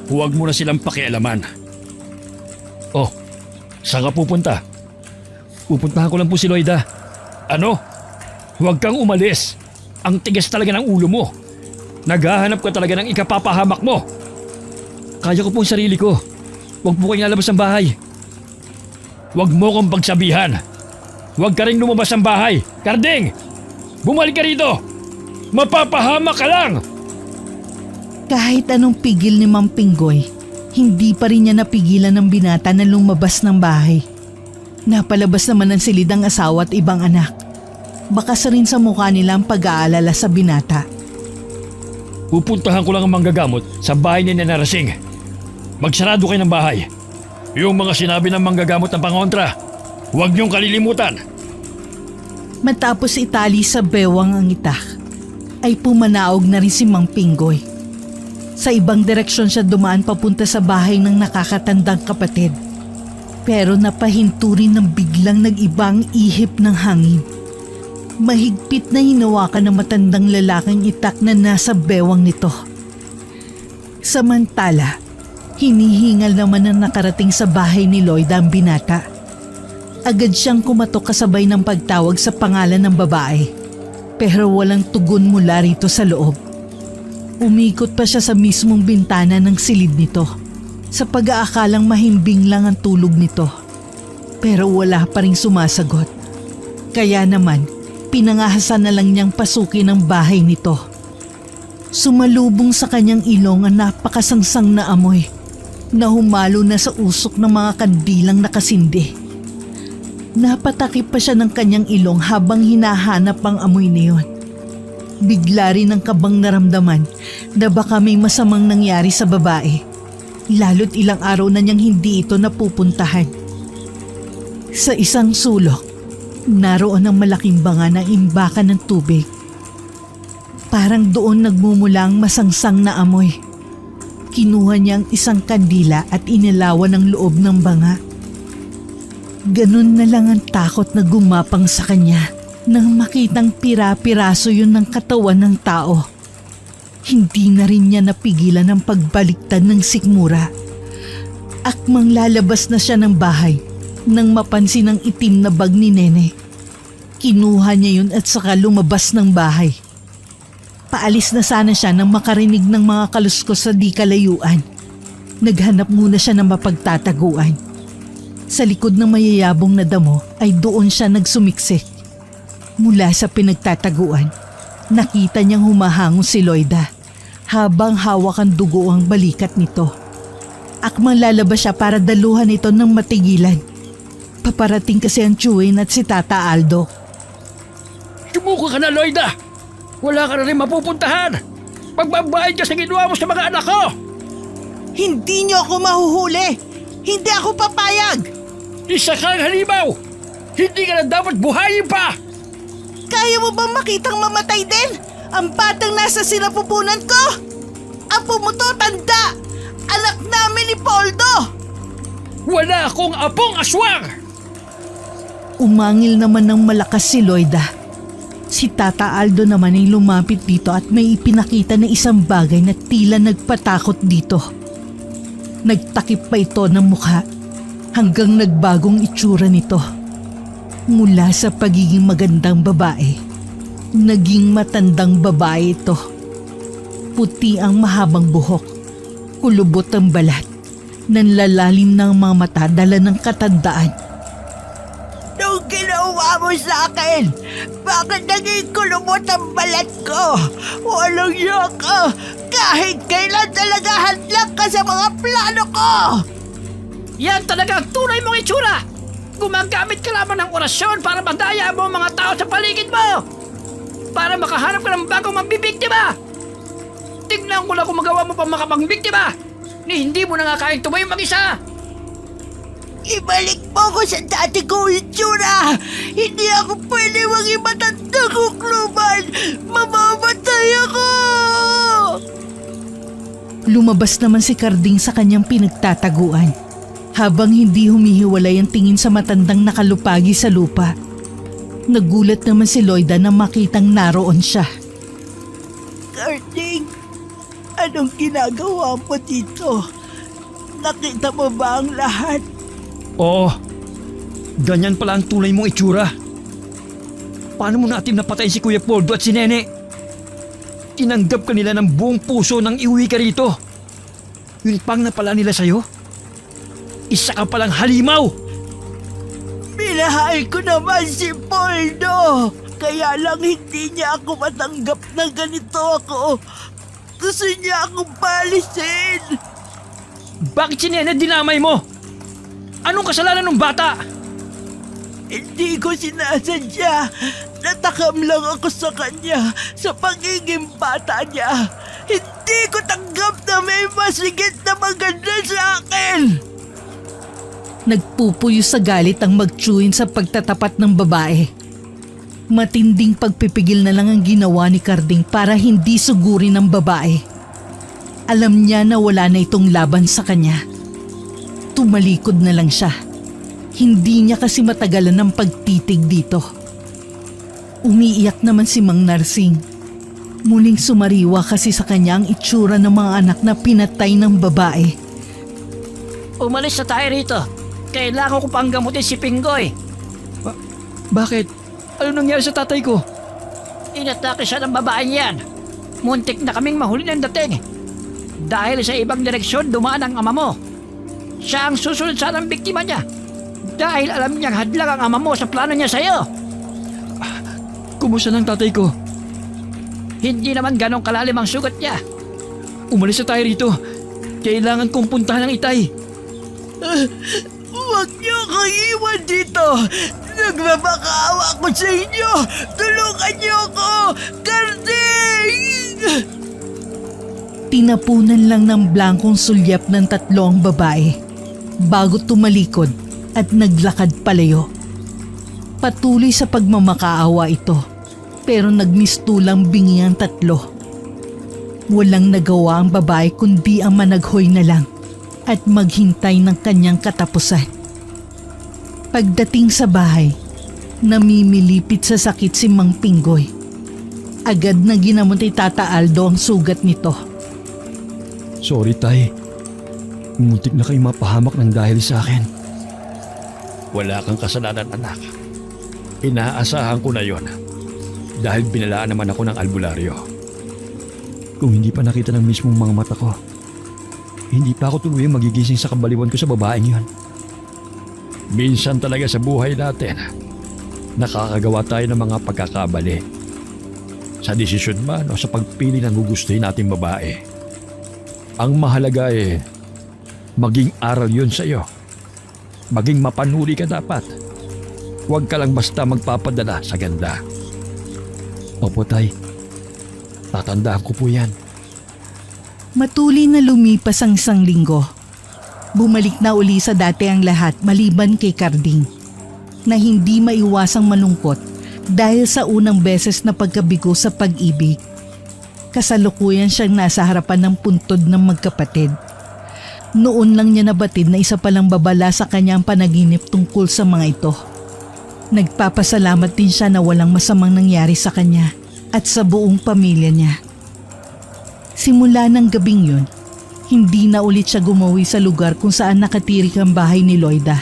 Huwag mo na silang pakialaman. Oh, saan ka pupunta? Pupuntahan ko lang po si Loida. Ano? Huwag kang umalis. Ang tigas talaga ng ulo mo. Naghahanap ka talaga ng ikapapahamak mo. Kaya ko po ang sarili ko. Huwag po kayong lalabas ng bahay. Huwag mo kong pagsabihan. Huwag ka rin lumabas ng bahay. Karding! Bumalik ka rito! Mapapahamak ka lang! Kahit anong pigil ni Mang Pinggoy, hindi pa rin niya napigilan ng binata na lumabas ng bahay. Napalabas naman ng silid ang asawa at ibang anak. Bakas rin sa mukha nila ang pag-aalala sa binata. Pupuntahan ko lang ang manggagamot sa bahay ni Narasing. Magsarado kayo ng bahay. Yung mga sinabi ng manggagamot ng pangontra, huwag niyong kalilimutan. Matapos itali sa bewang ang itak, ay pumanaog na rin si Mang Pinggoy. Sa ibang direksyon siya dumaan papunta sa bahay ng nakakatandang kapatid. Pero napahinto rin ng biglang nag-iba ang ihip ng hangin. Mahigpit na hinawakan ng matandang lalaking itak na nasa bewang nito. Samantala, hinihingal naman ang nakarating sa bahay ni Loida ang binata. Agad siyang kumatok kasabay ng pagtawag sa pangalan ng babae. Pero walang tugon mula rito sa loob. Umikot pa siya sa mismong bintana ng silid nito sa pag-aakalang mahimbing lang ang tulog nito. Pero wala pa ring sumasagot. Kaya naman, pinangahasan na lang niyang pasukin ang bahay nito. Sumalubong sa kanyang ilong ang napakasangsang na amoy na humalo na sa usok ng mga kandilang nakasindi. Napatakip pa siya ng kanyang ilong habang hinahanap ang amoy na yun. Bigla rin ang kabang naramdaman na baka may masamang nangyari sa babae. Lalo't ilang araw na niyang hindi ito napupuntahan. Sa isang sulok, naroon ang malaking banga na imbakan ng tubig. Parang doon nagmumula ang masangsang na amoy. Kinuha niya ang isang kandila at inilawan ang loob ng banga. Ganun na lang ang takot na gumapang sa kanya nang makitang pira-piraso yun ng katawan ng tao. Hindi na rin niya napigilan ang pagbaliktad ng sikmura. Akmang lalabas na siya ng bahay nang mapansin ang itim na bag ni Nene. Kinuha niya yun at saka lumabas ng bahay. Paalis na sana siya nang makarinig ng mga kaluskos sa di kalayuan. Naghanap muna siya ng mapagtataguan. Sa likod ng mayayabong na damo ay doon siya nagsumiksik. Mula sa pinagtataguan, nakita niyang humahango si Loida habang hawak ang dugo ang balikat nito. Akmang lalabas siya para daluhan ito ng matigilan. Paparating kasi ang Chewin at si Tata Aldo. Sumuko ka na, Loida! Wala ka na rin mapupuntahan! Magbabayad ka sa ginawa mo sa mga anak ko! Hindi niyo ako mahuhuli! Hindi ako papayag! Isa kang halimaw! Hindi ka na dapat buhayin pa! Kaya mo bang makitang mamatay din? Ang batang nasa sinapupunan ko? Apo mo to, tanda! Anak namin ni Poldo! Wala akong apong aswang! Umangil naman ng malakas si Loida. Si Tata Aldo naman ay lumapit dito at may ipinakita na isang bagay na tila nagpatakot dito. Nagtakip pa ito ng mukha hanggang nagbagong itsura nito. Mula sa pagiging magandang babae, naging matandang babae ito. Puti ang mahabang buhok, kulubot ang balat, nanlalalim ng mga mata dala ng katandaan. Nung ginawa mo sa akin, bakit naging kulubot ang balat ko? Walang iya ka! Kahit kailan talaga hadlang ka sa mga plano ko! Yan talaga ang tunay mong itsura! Gumagamit ka lamang ng orasyon para madaya mo ang mga tao sa paligid mo! Para makahanap ka ng bagong mabibiktima! Tingnan ko lang kung magawa mo pang makapangbiktima! Ni hindi mo na nga kayang tumayo mag-isa! Ibalik mo ko sa dati kong itsura! Hindi ako pwede maging matandang kukluban! Mamamatay ako! Lumabas naman si Carding sa kanyang pinagtataguan habang hindi humihiwalay ang tingin sa matandang nakalupagi sa lupa. Nagulat naman si Loida na makitang naroon siya. Carding, anong ginagawa mo dito? Nakita mo ba ang lahat? Oo, ganyan pala ang tunay mong itsura. Paano mo natin napatayin si Kuya Poldo at si Nene? Tinanggap ka nila ng buong puso nang iuwi ka rito. Yun pang napala nila sa'yo? Isa ka palang halimaw! Minahal ko naman si Poldo! Kaya lang hindi niya ako matanggap na ganito ako. Gusto niya akong palisin. Bakit si Nene dinamay mo? Anong kasalanan ng bata? Hindi ko sinasadya. Natakam lang ako sa kanya sa pagiging bata niya. Hindi ko tanggap na may masigit na maganda sa akin. Nagpupuyo sa galit ang mag-Chewin sa pagtatapat ng babae. Matinding pagpipigil na lang ang ginawa ni Carding para hindi sugurin ng babae. Alam niya na wala na itong laban sa kanya. Tumalikod na lang siya. Hindi niya kasi matagalan ng pagtitig dito. Umiiyak naman si Mang Narsing. Muling sumariwa kasi sa kanya ang itsura ng mga anak na pinatay ng babae. Umalis na tayo rito. Kailangan ko pang gamutin si Pinggoy. Bakit? Ano nangyari sa tatay ko? Inatake siya ng babaeng yan. Muntik na kaming mahuli ng dating. Dahil sa ibang direksyon dumaan ang ama mo. Siya ang susunod sa ng biktima niya. Dahil alam niyang hadlang ang ama mo sa plano niya sa'yo. Kumusta ng tatay ko? Hindi naman ganong kalalim ang sugat niya. Umalis na tayo rito. Kailangan kong puntahan ang itay. Huwag niyo akong iwan dito. Nagmamakawa ko sa inyo. Tulungan niyo ako. Carding! Tinapunan lang ng blankong sulyap ng tatlo ang babae bago tumalikod at naglakad palayo. Patuloy sa pagmamakaawa ito pero nagmistulang bingi ang tatlo. Walang nagawa ang babae kundi ang managhoy na lang at maghintay ng kanyang katapusan. Pagdating sa bahay, namimilipit sa sakit si Mang Pinggoy. Agad na ginamot ni Tata Aldo ang sugat nito. Sorry, tay. Muntik na kayo mapahamak ng dahil sa akin. Wala kang kasalanan, anak. Inaasahan ko na yon. Dahil binalaan naman ako ng albularyo. Kung hindi pa nakita ng mismong mga mata ko, hindi pa ako tuluyang magigising sa kabaliwan ko sa babaeng yan. Minsan talaga sa buhay natin, nakakagawa tayo ng mga pagkakamali. Sa desisyon man o sa pagpili ng gugustuhin nating babae. Ang mahalaga maging aral yun sa iyo. Maging mapanuri ka dapat. Huwag ka lang basta magpapadala sa ganda. Opo, Tay. Tatandaan ko po yan. Matuli na lumipas ang 1 linggo. Bumalik na uli sa dati ang lahat maliban kay Carding, na hindi maiwasang malungkot dahil sa unang beses na pagkabigo sa pag-ibig. Kasalukuyan siyang nasa harapan ng puntod ng magkapatid. Noon lang niya nabatid na isa palang babala sa kanyang panaginip tungkol sa mga ito. Nagpapasalamat din siya na walang masamang nangyari sa kanya at sa buong pamilya niya. Simula ng gabing yun, hindi na ulit siya gumawi sa lugar kung saan nakatirik ang bahay ni Loida.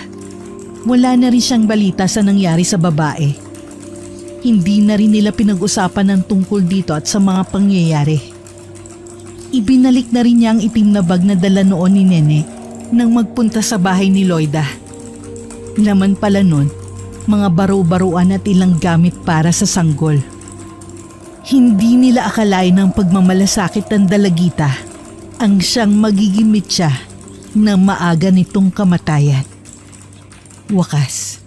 Wala na rin siyang balita sa nangyari sa babae. Hindi na rin nila pinag-usapan ng tungkol dito at sa mga pangyayari. Ibinalik na rin niya ang itim na bag na dala noon ni Nene nang magpunta sa bahay ni Loida. Laman pala nun, mga baro-baruan at ilang gamit para sa sanggol. Hindi nila akalain ng pagmamalasakit ng dalagita ang siyang magiging mitya na maaga nitong kamatayan. Wakas.